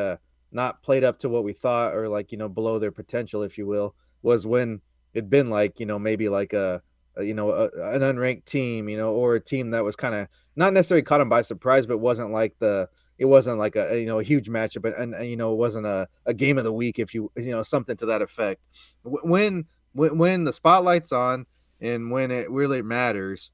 not played up to what we thought or like below their potential, if you will, was when it'd been like maybe like an unranked team, or a team that was kind of not necessarily caught them by surprise, but it wasn't like a huge matchup, and it wasn't a game of the week, if something to that effect. When the spotlight's on and when it really matters,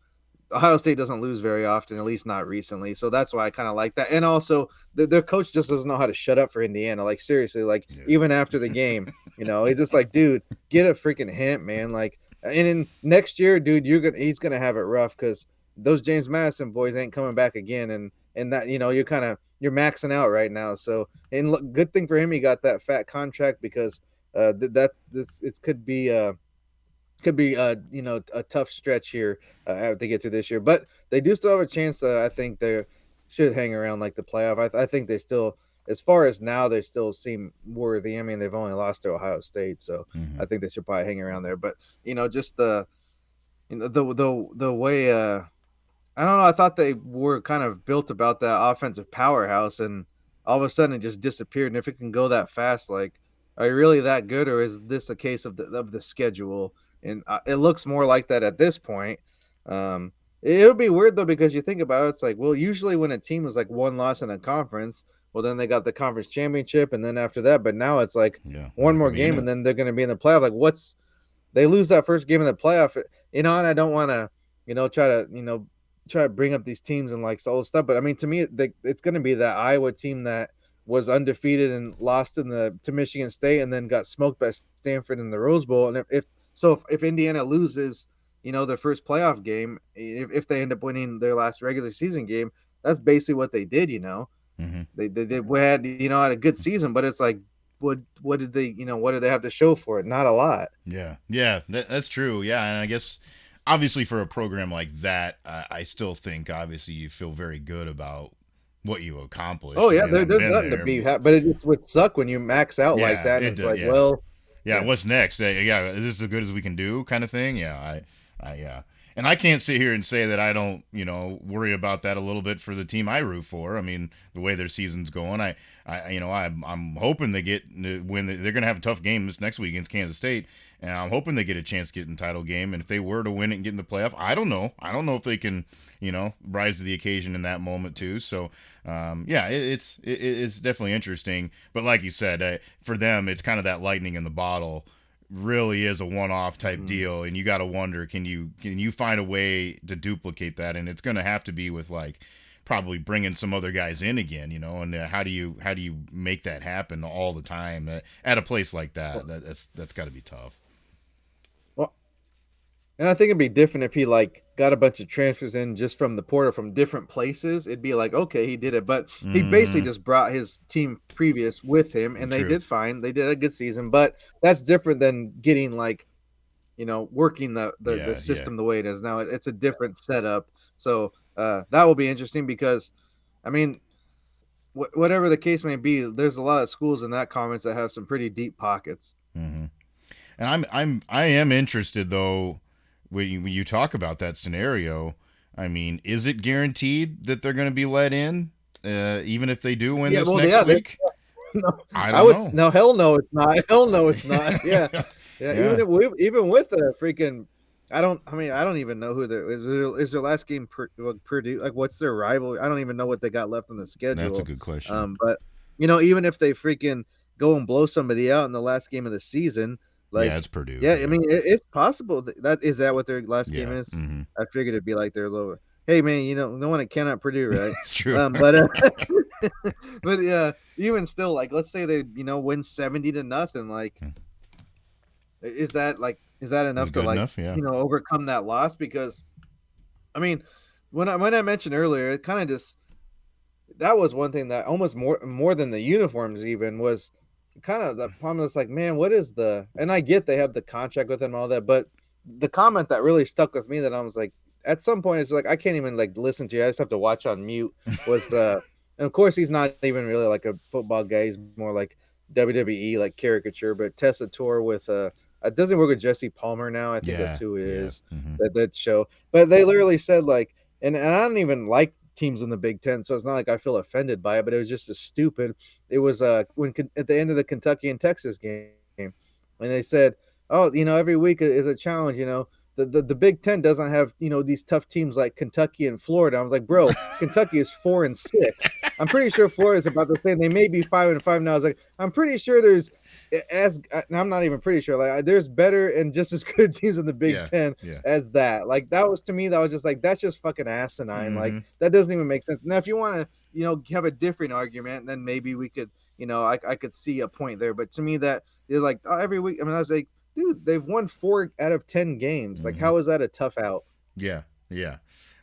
Ohio State doesn't lose very often, at least not recently. So that's why I kind of like that. And also, their coach just doesn't know how to shut up for Indiana. Like seriously, like Yeah. even after the game, he's just like, dude, get a freaking hint, man. Like, and in next year, dude, he's gonna have it rough because those James Madison boys ain't coming back again. And that you're maxing out right now. So and look, good thing for him, he got that fat contract because that's this it could be a tough stretch here to get to this year, but they do still have a chance. I think they should hang around like the playoff. I think they still, as far as now, they still seem worthy. I mean, they've only lost to Ohio State, so Hmm. I think they should probably hang around there. But just the way I don't know. I thought they were kind of built about that offensive powerhouse, and all of a sudden it just disappeared. And if it can go that fast, like, are you really that good, or is this a case of the schedule? And it looks more like that at this point. It'll be weird though because you think about it, it's like, well, usually when a team is like one loss in a conference, well, then they got the conference championship, and then after that, but now it's like Yeah, they're one not more going to be in game, it. and then they're going to be in the playoff. Like, they lose that first game in the playoff, and I don't want to, try to bring up these teams and like all this stuff, but I mean, to me, it's going to be that Iowa team that was undefeated and lost to Michigan State and then got smoked by Stanford in the Rose Bowl. And if Indiana loses, their first playoff game, if they end up winning their last regular season game, that's basically what they did. Hmm. They did had a good season, but it's like what did they have to show for it? Not a lot. Yeah, yeah, that's true. Yeah, and I guess obviously for a program like that, I still think obviously you feel very good about what you accomplished. Oh I yeah, mean, I've there's been nothing to there. be but it just would suck when you max out like Yeah, that, and it it's like, yeah. well, Yeah, yeah. what's next? Yeah, is this as good as we can do, kind of thing? Yeah, yeah. And I can't sit here and say that I don't, worry about that a little bit for the team I root for. I mean, the way their season's going, I'm hoping they get when they're going to have a tough game this next week against Kansas State, and I'm hoping they get a chance to get in the title game. And if they were to win it and get in the playoff, I don't know. I don't know if they can, rise to the occasion in that moment too. So, yeah, it's definitely interesting. But like you said, for them, it's kind of that lightning in the bottle really is a one-off type Mhm. deal, and you got to wonder, can you find a way to duplicate that? And it's going to have to be with like probably bringing some other guys in again, and how do you make that happen all the time at a place like that? That's got to be tough. Well, and I think it'd be different if he like got a bunch of transfers in just from the portal from different places. It'd be like, okay, he did it, but he basically Mm-hmm. just brought his team previous with him, and they True. did fine. They did a good season, but that's different than getting like working the Yeah, yeah. system the way it is now. It's a different setup, so that will be interesting because, I mean, whatever the case may be, there's a lot of schools in that conference that have some pretty deep pockets. Mm-hmm. And I am interested though when you talk about that scenario. I mean, is it guaranteed that they're going to be let in, even if they do win Yeah, this well, next yeah, week? no, I I don't would know. no hell no, it's not. Hell no, it's not. Yeah, yeah. Yeah, Even with the freaking, I don't even know who is their last game. Purdue, like, what's their rival? I don't even know what they got left on the that's a schedule. good question. But even if they freaking go and blow somebody out in the last game of the season, Yeah, like, it's Purdue. yeah, I Yeah, mean, it's possible that is that what their last game yeah. is. Mm-hmm. I figured it'd be like their lower. Hey man, no one cannot Purdue, right? It's true. But but yeah, even still, like, let's say they win 70-0, like, is that Is it enough to, good like, enough? Yeah. overcome that loss? Because, I mean, when I mentioned earlier, it kind of just that was one thing that almost more than the uniforms even was kind of the problem. Is like, man, what is and I get they have the contract with them and all that, but the comment that really stuck with me, that I was like, at some point it's like I can't even like listen to you, I just have to watch on mute, was and of course he's not even really like a football guy, he's more like WWE like caricature, but Tessa Tour with it doesn't work with Jesse Palmer now, I think that's Yeah. who it Yeah. is, Mm-hmm. that show. But they literally said like, and I don't even like teams in the Big Ten, so it's not like I feel offended by it, but it was just as stupid. It was when at the end of the Kentucky and Texas game, and they said, "Oh, every week is a challenge." The Big Ten doesn't have these tough teams like Kentucky and Florida. I was like, bro, Kentucky is 4-6. I'm pretty sure Florida is about the same. They may be 5-5 now. I was like, I'm pretty sure there's I'm not even pretty sure. Like, there's better and just as good teams in the Big Yeah. Ten Yeah. as that. Like, that was, to me, that was just like, that's just fucking asinine. Like, Mm-hmm. that doesn't even make sense. Now, if you want to, have a different argument, then maybe we could, I could see a point there. But to me, that is like, every week. I mean, I was like, dude, they've won 4 out of 10 games. Like, Mm-hmm. how is that a tough out? Yeah. Yeah.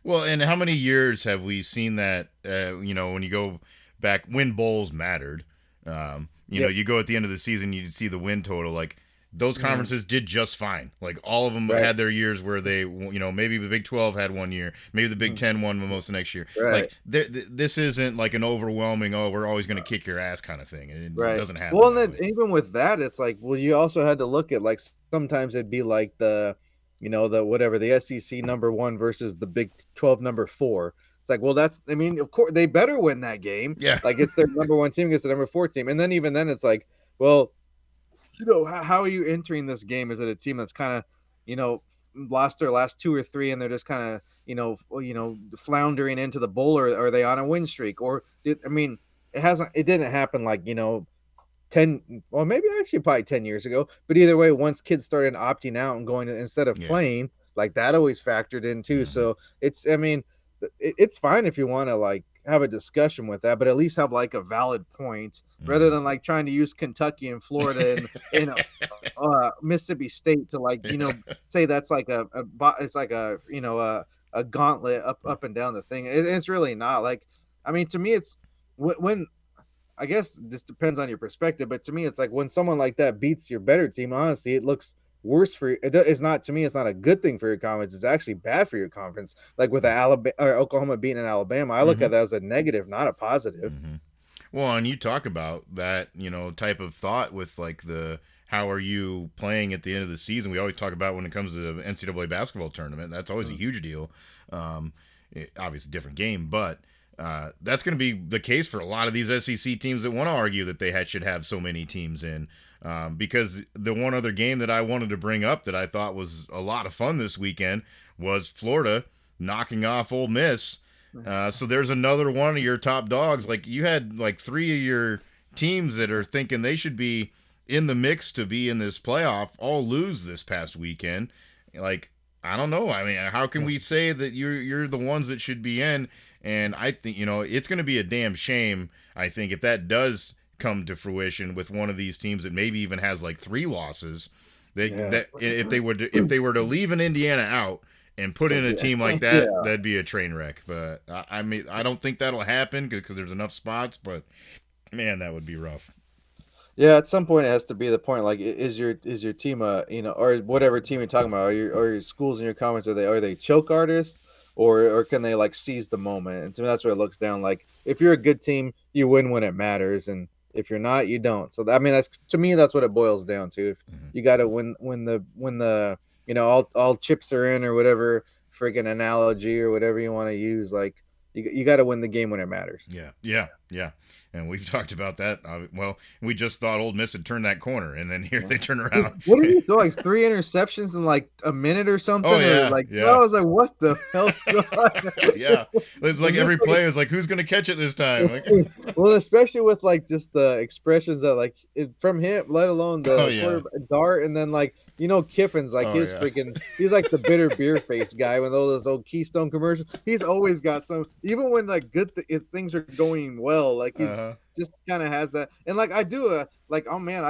Well, and how many years have we seen that? When you go back when bowls mattered, Yep. you go at the end of the season, you see the win total. Like those Mm, conferences did just fine. Like all of them right. had their years where they, maybe the Big 12 had one year, maybe the Big Mm, 10 won most of the next year. right. Like this isn't like an overwhelming, oh, we're always going to kick your ass kind of thing. It Right. doesn't happen Well, and that then way. even with that, it's like, well, you also had to look at like sometimes it'd be like the whatever the SEC number 1 versus the Big 12 number 4. It's like, well, I mean, of course they better win that game. Yeah. Like, it's their number 1 team against the number 4 team, and then even then, it's like, well, how are you entering this game? Is it a team that's kind of, lost their last 2 or 3, and they're just kind of, floundering into the bowl, or are they on a win streak? Or I mean, it didn't happen like 10, well, maybe actually probably 10 years ago, but either way, once kids started opting out and going instead of Yeah. playing, like, that always factored in too. Hmm. So I mean, it's fine if you want to like have a discussion with that, but at least have like a valid point rather Mhm. than like trying to use Kentucky and Florida and Mississippi State to like say that's like it's like a gauntlet up and down the thing. It's really not like I mean to me it's when I guess this depends on your perspective, but to me, it's like when someone like that beats your better team, honestly, it looks worse for you. It's not to me, it's not a good thing for your conference. It's actually bad for your conference. Like with the Alabama or Oklahoma beating Alabama, I look Mhm. at that as a negative, not a positive. Mhm. Well, and you talk about that, type of thought with like the how are you playing at the end of the season? We always talk about when it comes to the NCAA basketball tournament. That's always a Mm. huge deal. Obviously, different game, but that's going to be the case for a lot of these SEC teams that want to argue that should have so many teams in. Because the one other game that I wanted to bring up that I thought was a lot of fun this weekend was Florida knocking off Ole Miss. So there's another one of your top dogs. Like you had like three of your teams that are thinking they should be in the mix to be in this playoff all lose this past weekend. Like I don't know. I mean, how can we say that you're the ones that should be in? And I think it's going to be a damn shame. I think if that does come to fruition with one of these teams that maybe even has like three losses, Yeah. that if they were to leave an Indiana out and put in a team like that, Yeah. that'd be a train wreck. But I mean, I don't think that'll happen because there's enough spots. But man, that would be rough. Yeah, at some point it has to be the point. Like, is your team or whatever team you're talking about, or your schools in your comments are they choke artists or can they like seize the moment? And to me, that's what it looks down. Like, if you're a good team, you win when it matters, and if you're not, you don't. So I mean, that's to me, that's what it boils down to. If Mm-hmm. you got to win when the all chips are in or whatever friggin' analogy or whatever you want to use, like you got to win the game when it matters. Yeah, yeah, yeah. And we've talked about that. Well, we just thought Old Miss had turned that corner, and then here they turn around. What did he throw? Like 3 interceptions in like a minute or Oh something, or yeah, like I yeah, was like, what the hell's going on? yeah. It's like And just every like, play is like, who's gonna catch it this time? Like, well, especially with like just the expressions that like from him, let alone oh the yeah, quarterback Dart, and then like Kiffin's like oh his yeah. freaking he's like the bitter beer face guy when those old Keystone commercials. He's always got some, even when like if things are going well, like Uh he's huh. just kind of has that. And like I do like oh man,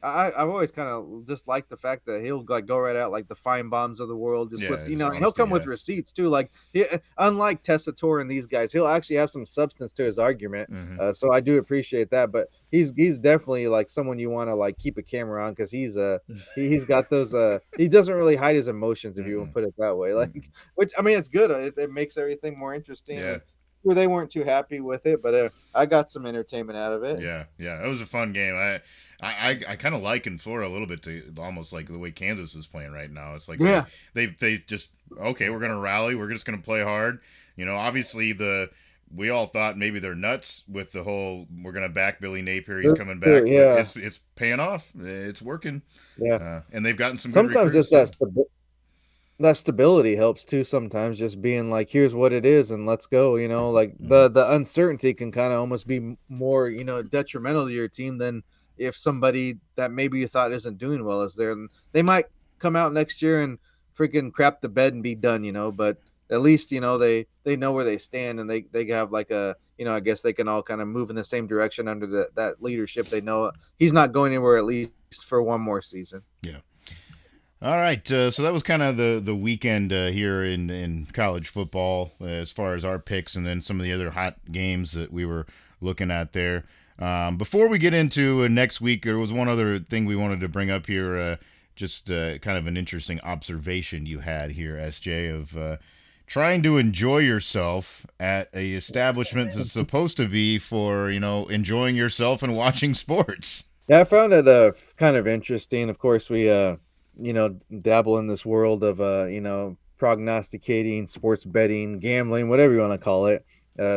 I've always kind of just liked the fact that he'll like go right out like the fine bombs of the world, just with Yeah, and just he'll honesty. come with Yeah. receipts too. Like unlike Tessitore and these guys, he'll actually have some substance to his argument. Mm-hmm. So I do appreciate that. But he's definitely like someone you want to like keep a camera on because he's got those he doesn't really hide his emotions if you want Mm-mm. to put it that way. Like Mm-mm. which I mean it's good. It makes everything more interesting Yeah. and. Sure, they weren't too happy with it, but I got some entertainment out of it. Yeah, yeah, it was a fun game. I kind of liken Florida a little bit to almost like the way Kansas is playing right now. It's like Yeah, they just okay, we're gonna rally, we're just gonna play hard. Obviously we all thought maybe they're nuts with the whole we're gonna back Billy Napier, he's coming back, but yeah, it's paying off, it's working, yeah. and they've gotten some good Sometimes recruits just too. that stability helps too. Sometimes just being like, here's what it is, and let's go. Like Hmm. the uncertainty can kind of almost be more detrimental to your team than if somebody that maybe you thought isn't doing well is there. And they might come out next year and freaking crap the bed and be done. But at least they know where they stand and they have like a I guess they can all kind of move in the same direction under that leadership. They know he's not going anywhere at least for one more season. Yeah. All right, so that was kind of the weekend here in college football as far as our picks, and then some of the other hot games that we were looking at there. Before we get into next week, there was one other thing we wanted to bring up here, just kind of an interesting observation you had here, SJ, of trying to enjoy yourself at a establishment that's supposed to be for enjoying yourself and watching sports. Yeah, I found it kind of interesting. Of course, we dabble in this world of prognosticating, sports betting, gambling, whatever you want to call it.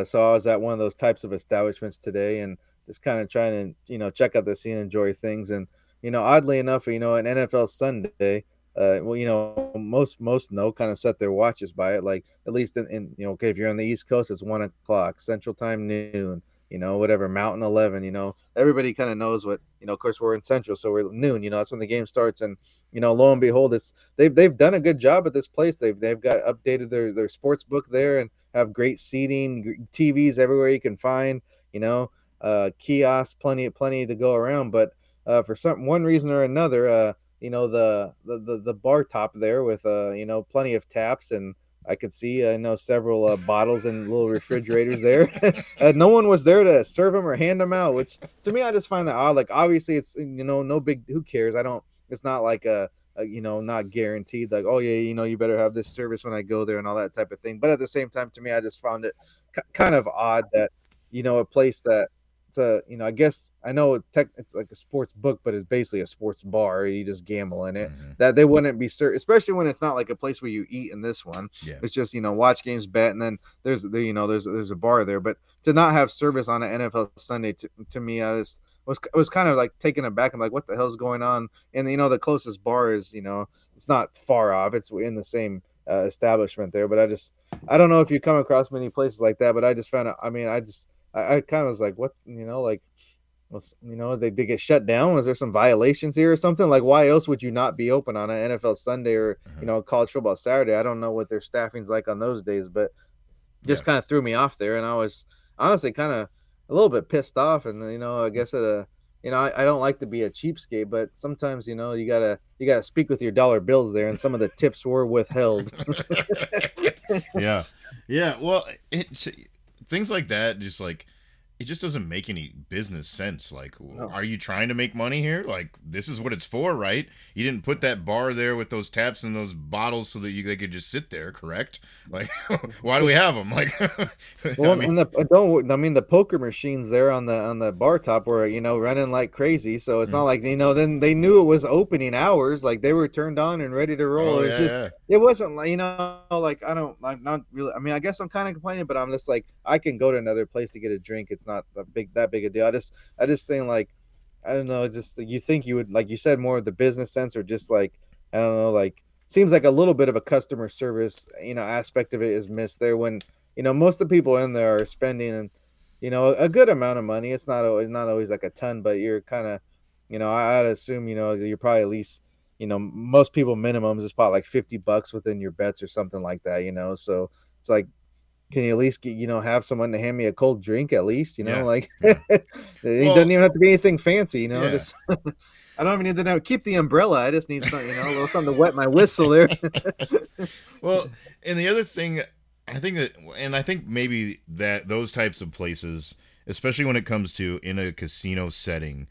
So I was at one of those types of establishments today and just kind of trying to check out the scene, enjoy things, and oddly enough, an NFL Sunday. Well, most know kind of set their watches by it. Like at least in okay, if you're on the East Coast, it's 1 o'clock Central Time, noon. Whatever, Mountain 11, everybody kind of knows what, of course we're in Central, so we're noon, that's when the game starts. And, lo and behold, they've done a good job at this place. They've got updated their sports book there. And have great seating, TVs everywhere you can find, you know, kiosks, plenty to go around. But for some one reason or another, the bar top there with plenty of taps, and I could see I know several bottles and little refrigerators there. No one was there to serve them or hand them out, which to me I just find that odd. Like obviously it's no big, who cares? I don't. It's not like not guaranteed like, oh yeah, you better have this service when I go there and all that type of thing. But at the same time, to me, I just found it kind of odd that a place that it's I guess I know it's like a sports book, but it's basically a sports bar. You just gamble in it. Mm-hmm. That they wouldn't be served, especially when it's not like a place where you eat. In this one, Yeah. it's just watch games, bet, and then there's a bar there. But to not have service on an NFL Sunday, to me, I was kind of like taken aback. I'm like, what the hell's going on? And the closest bar is it's not far off. It's in the same establishment there. But I don't know if you come across many places like that. But I just found it. I mean, I kind of was like, what, like, they get shut down. Was there some violations here or something? Like, why else would you not be open on an NFL Sunday or Uh-huh. college football Saturday? I don't know what their staffing's like on those days, but Yeah. just kind of threw me off there, and I was honestly kind of a little bit pissed off. And I guess I don't like to be a cheapskate, but sometimes you gotta speak with your dollar bills there, and some of the tips were withheld. Yeah. Yeah. Well, it's things like that. Just like it just doesn't make any business sense. Like, No. are you trying to make money here? Like, this is what it's for, right? You didn't put that bar there with those taps and those bottles so that they could just sit there, correct? Like, why do we have them? Like, I Well, mean, and the poker machines there on the bar top were running like crazy. So it's not mm. like then they knew it was opening hours, like they were turned on and ready to roll. Oh It was yeah, just yeah. it wasn't like like I'm not really. I mean, I guess I'm kind of complaining, but I'm just like I can go to another place to get a drink. It's not that big a deal. I just think like I don't know. It's just you think you would, like you said, more of the business sense, or just like I don't know, like seems like a little bit of a customer service aspect of it is missed there when most of the people in there are spending a good amount of money. It's not always like a ton, but you're kind of I'd assume you're probably at least most people minimums is probably like $50 within your bets or something like that. So it's like, can you at least get, have someone to hand me a cold drink at least, Yeah. like Yeah. it doesn't Well, even have to be anything fancy, yeah. just I don't even need to know keep the umbrella. I just need something, a little something to wet my whistle there. Well, and the other thing, I think maybe that those types of places, especially when it comes to in a casino setting,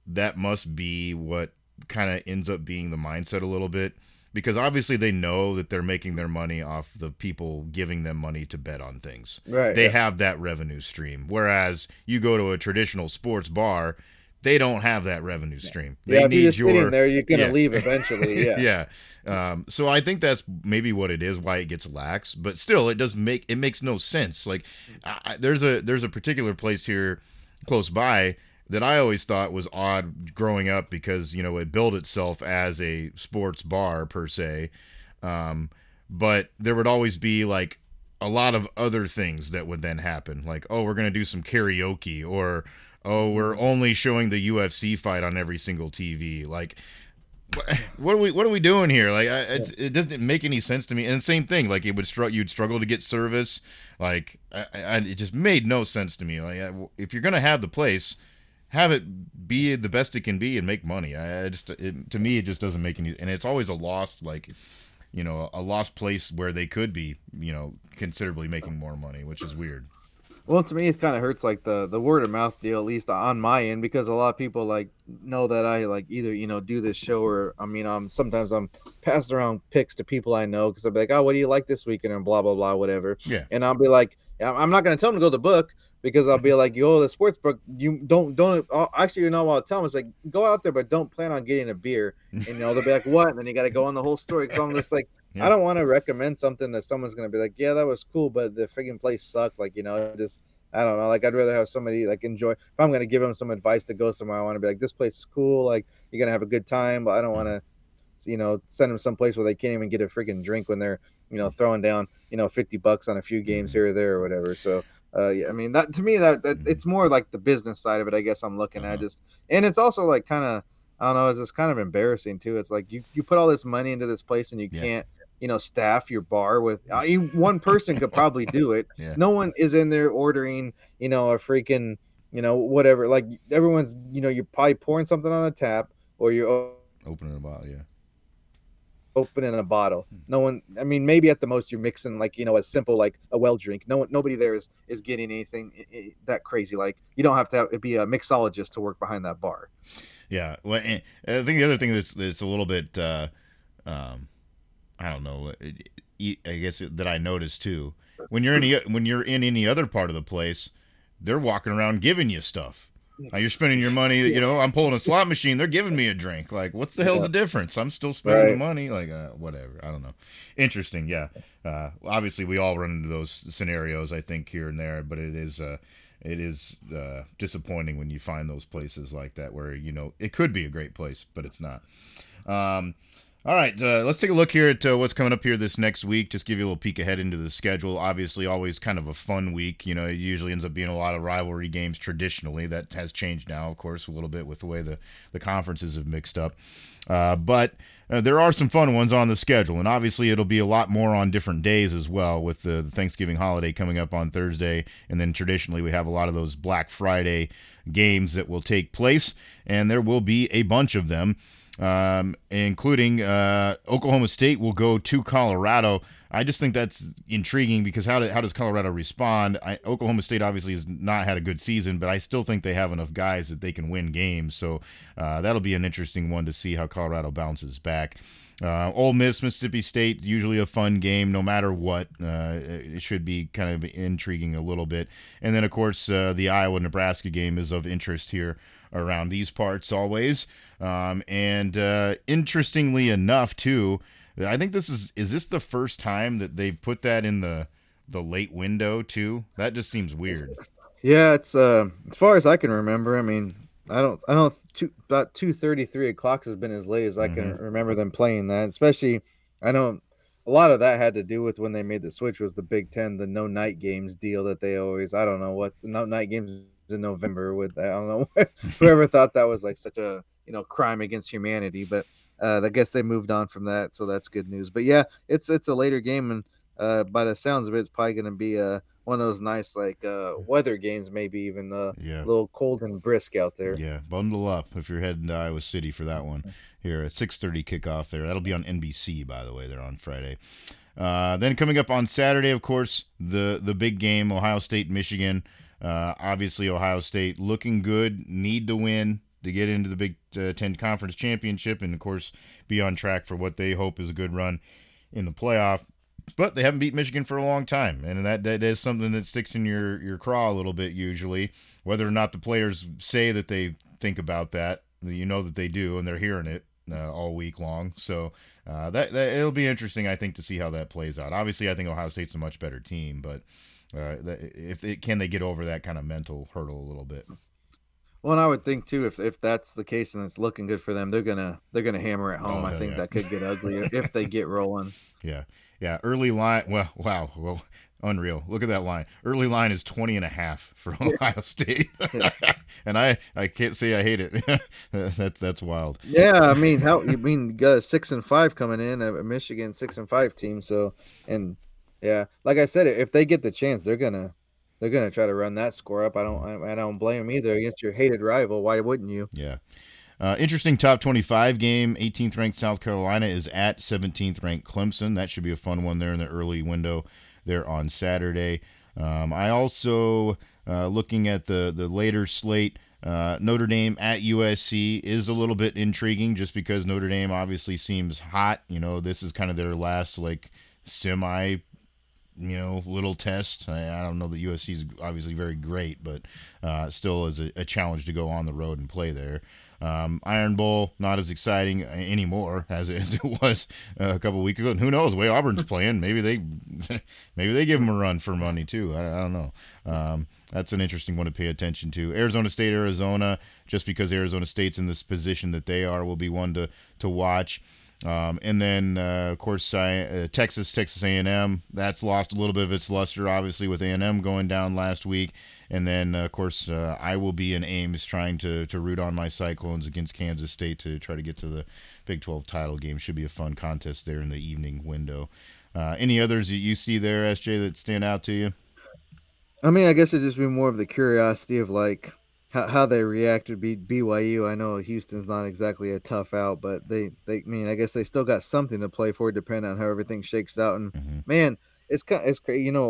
that must be what kind of ends up being the mindset a little bit. Because obviously they know that they're making their money off the people giving them money to bet on things. Right, They yeah. have that revenue stream. Whereas you go to a traditional sports bar, they don't have that revenue stream. Yeah, They if you're need just sitting your, there, you're gonna yeah. leave eventually. Yeah. Yeah. So I think that's maybe what it is, why it gets lax. But still, it makes no sense. Like, there's a particular place here close by that I always thought was odd growing up because it billed itself as a sports bar per se, but there would always be like a lot of other things that would then happen, like, oh, we're gonna do some karaoke, or oh, we're only showing the UFC fight on every single TV. Like, what are we doing here? Like, it doesn't make any sense to me. And the same thing, like you'd struggle to get service. Like, it just made no sense to me. Like, if you're gonna have the place, have it be the best it can be and make money. To me, it just doesn't make any. And it's always a lost, like, a lost place where they could be, considerably making more money, which is weird. Well, to me, it kind of hurts like the word of mouth deal, at least on my end, because a lot of people like know that I like either do this show, or I mean, sometimes I'm passing around pics to people I know because I'll be like, oh, what do you like this weekend, and blah blah blah, whatever, Yeah. and I'll be like, yeah, I'm not gonna tell them to go to the book because I'll be like, you go to the sports book, you don't actually, what I'll tell them is like, go out there, but don't plan on getting a beer, and they'll be like, what, and then you got to go on the whole story because I'm just like. I Yeah. don't want to recommend something that someone's gonna be like, yeah, that was cool, but the freaking place sucked. Like, just I don't know. Like, I'd rather have somebody like enjoy. If I'm gonna give them some advice to go somewhere, I want to be like, this place is cool. Like, you're gonna have a good time, but I don't want Mhm. to, send them someplace where they can't even get a freaking drink when they're, throwing down, $50 on a few games Mhm. here or there or whatever. So, yeah, I mean, that to me, that Mhm. it's more like the business side of it. I guess I'm looking at Uh-huh. just, and it's also like kind of, I don't know, it's just kind of embarrassing too. It's like you put all this money into this place and you Yeah. can't staff your bar with one person could probably do it. Yeah. No one is in there ordering, a freaking, whatever. Like everyone's, you're probably pouring something on the tap or you're Opening a bottle, yeah. opening a bottle. No one, I mean, maybe at the most you're mixing like, a simple, like a well drink. Nobody there is getting anything that crazy. Like you don't have to be a mixologist to work behind that bar. Yeah. Well, I think the other thing that's a little bit, um, I don't know, I guess that I noticed too. When you're in any other part of the place, they're walking around giving you stuff. Now you're spending your money. I'm pulling a slot machine. They're giving me a drink. Like, what's the hell's the difference? I'm still spending the money. Like, whatever. I don't know. Interesting. Yeah. Obviously, we all run into those scenarios. I think here and there, but it is disappointing when you find those places like that where it could be a great place, but it's not. All right, let's take a look here at what's coming up here this next week. Just give you a little peek ahead into the schedule. Obviously, always kind of a fun week. It usually ends up being a lot of rivalry games traditionally. That has changed now, of course, a little bit with the way the conferences have mixed up. But there are some fun ones on the schedule, and obviously it'll be a lot more on different days as well, with the Thanksgiving holiday coming up on Thursday, and then traditionally we have a lot of those Black Friday games that will take place, and there will be a bunch of them. Including Oklahoma State will go to Colorado. I just think that's intriguing because how does Colorado respond? Oklahoma State obviously has not had a good season, but I still think they have enough guys that they can win games. So that'll be an interesting one to see how Colorado bounces back. Ole Miss, Mississippi State, usually a fun game no matter what. It should be kind of intriguing a little bit. And then, of course, the Iowa-Nebraska game is of interest here around these parts always. And interestingly enough, too, I think is this the first time that they've put that in the late window, too? That just seems weird. Yeah, it's as far as I can remember. I mean, I don't about 2:30, 3 o'clock has been as late as I can remember them playing that. Especially, I know a lot of that had to do with when they made the switch was the Big Ten, the no night games deal that they always. I don't know what the no night games in November with. I don't know whoever thought that was like such a crime against humanity, but I guess they moved on from that, so that's good news. But yeah, it's a later game, and by the sounds of it, it's probably going to be one of those nice like weather games, maybe even a little cold and brisk out there. Yeah, bundle up if you're heading to Iowa City for that one. Here at 6:30 kickoff there. That'll be on NBC, by the way. They're on Friday. Then coming up on Saturday, of course, the big game, Ohio State, Michigan. Obviously, Ohio State looking good, need to win to get into the Big Ten Conference Championship, and of course be on track for what they hope is a good run in the playoff. But they haven't beat Michigan for a long time, and that is something that sticks in your craw a little bit usually. Whether or not the players say that they think about that, that they do, and they're hearing it all week long. So that it'll be interesting, I think, to see how that plays out. Obviously, I think Ohio State's a much better team, but can they get over that kind of mental hurdle a little bit? Well, and I would think too, if that's the case and it's looking good for them, they're gonna hammer at home. I think that could get ugly if they get rolling. Yeah. Early line. Well, wow. Well, unreal. Look at that line. Early line is 20.5 for Ohio State, and I can't say I hate it. That's wild. Yeah, I mean, you got a 6-5 coming in, a Michigan 6-5 team. So, and yeah, like I said, if they get the chance, they're gonna try to run that score up. I don't blame them either against your hated rival. Why wouldn't you? Yeah. Interesting top 25 game. 18th ranked South Carolina is at 17th ranked Clemson. That should be a fun one there in the early window there on Saturday. I also, looking at the later slate, Notre Dame at USC is a little bit intriguing just because Notre Dame obviously seems hot. This is kind of their last like semi little test. I don't know that USC is obviously very great, but still is a challenge to go on the road and play there. Iron Bowl, not as exciting anymore as it was a couple of weeks ago. And who knows, the way Auburn's playing, maybe they give them a run for money too. I don't know. That's an interesting one to pay attention to. Arizona State, Arizona, just because Arizona State's in this position that they are, will be one to watch. And then, of course, Texas A&M. That's lost a little bit of its luster, obviously, with A&M going down last week. And then, of course, I will be in Ames trying to root on my Cyclones against Kansas State to try to get to the Big 12 title game. Should be a fun contest there in the evening window. Any others that you see there, SJ, that stand out to you? I mean, I guess it'd just be more of the curiosity of like how they react to BYU. I know Houston's not exactly a tough out, but I mean, I guess they still got something to play for, depending on how everything shakes out. And Mm-hmm. man, it's crazy. You know,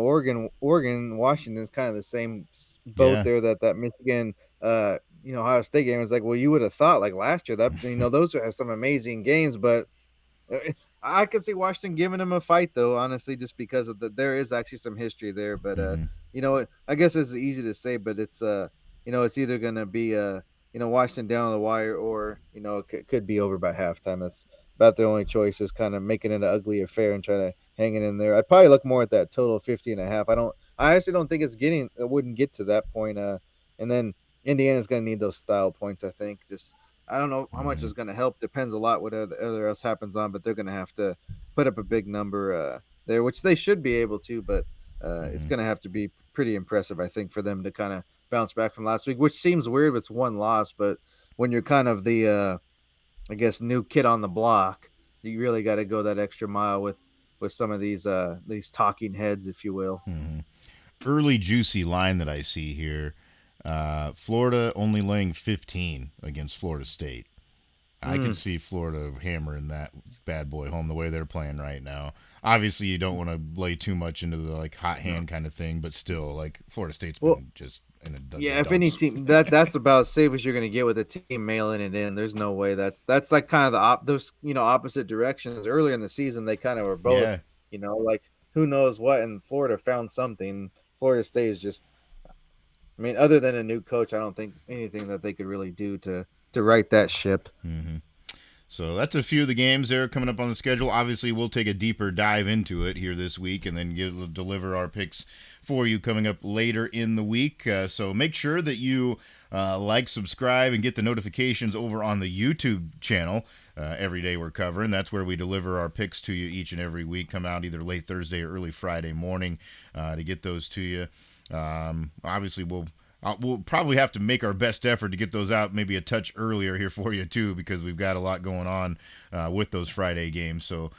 Washington's kind of the same boat Yeah. there. That Michigan, Ohio State game is like. Well, you would have thought like last year that those are some amazing games, but I could see Washington giving him a fight though, honestly, just because of there is actually some history there. But Mm-hmm. I guess it's easy to say, but it's either gonna be Washington down on the wire, or it could be over by halftime. That's about the only choice, is kind of making it an ugly affair and try to hang it in there. I'd probably look more at that total of 50.5. I actually don't think it wouldn't get to that point. And then Indiana's gonna need those style points, I think. Just I don't know how much Mm-hmm. is going to help. Depends a lot what other else happens on, but they're going to have to put up a big number there, which they should be able to. But it's Mm-hmm. going to have to be pretty impressive, I think, for them to kind of bounce back from last week, which seems weird. It's one loss, but when you're kind of the, I guess, new kid on the block, you really got to go that extra mile with some of these talking heads, if you will. Mm-hmm. Early juicy line that I see here. Florida only laying 15 against Florida State. I could Mm. see Florida hammering that bad boy home the way they're playing right now. Obviously, you don't want to lay too much into the like hot No. hand kind of thing, but still, like Florida State's Well, been just in the yeah, if any dumps. team that's about as safe as you're going to get with a team mailing it in. There's no way that's like kind of those opposite directions. Earlier in the season, they kind of were Yeah. both like who knows what, and Florida found something. Florida State is just, I mean, other than a new coach, I don't think anything that they could really do to right that ship. Mm-hmm. So that's a few of the games there coming up on the schedule. Obviously, we'll take a deeper dive into it here this week and then deliver our picks for you coming up later in the week. So make sure that you like, subscribe, and get the notifications over on the YouTube channel. Every day we're covering. That's where we deliver our picks to you each and every week. Come out either late Thursday or early Friday morning to get those to you. Obviously, we'll probably have to make our best effort to get those out maybe a touch earlier here for you too, because we've got a lot going on with those Friday games. So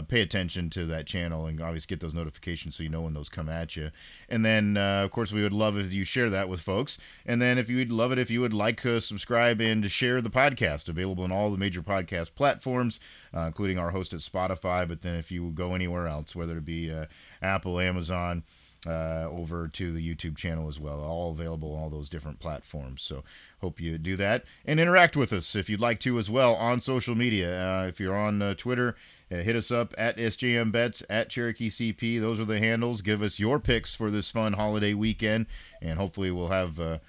pay attention to that channel and obviously get those notifications so you know when those come at you. And then of course we would love if you share that with folks. And then if you would love it if you would like to subscribe and to share the podcast, available in all the major podcast platforms, including our host at Spotify. But then if you go anywhere else, whether it be Apple, Amazon, over to the YouTube channel as well. All available on all those different platforms. So hope you do that and interact with us if you'd like to as well on social media. If you're on Twitter, hit us up at SJMBets, at Cherokee CP. Those are the handles. Give us your picks for this fun holiday weekend, and hopefully we'll have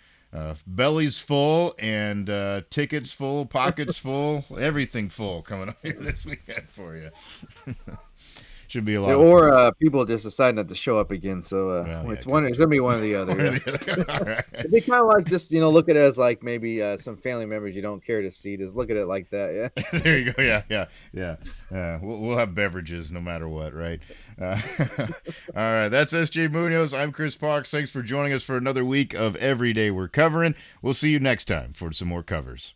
bellies full and tickets full, pockets full, everything full coming up here this weekend for you. Should be a lot of fun. Or people just decide not to show up again. So Well, yeah, it's gonna be one or the other. Yeah. All right. They kind of like just look at it as like maybe some family members you don't care to see. Just look at it like that. Yeah. There you go. Yeah. We'll have beverages no matter what, right? All right. That's SJ Munoz. I'm Chris Parks. Thanks for joining us for another week of Every Day We're Covering. We'll see you next time for some more covers.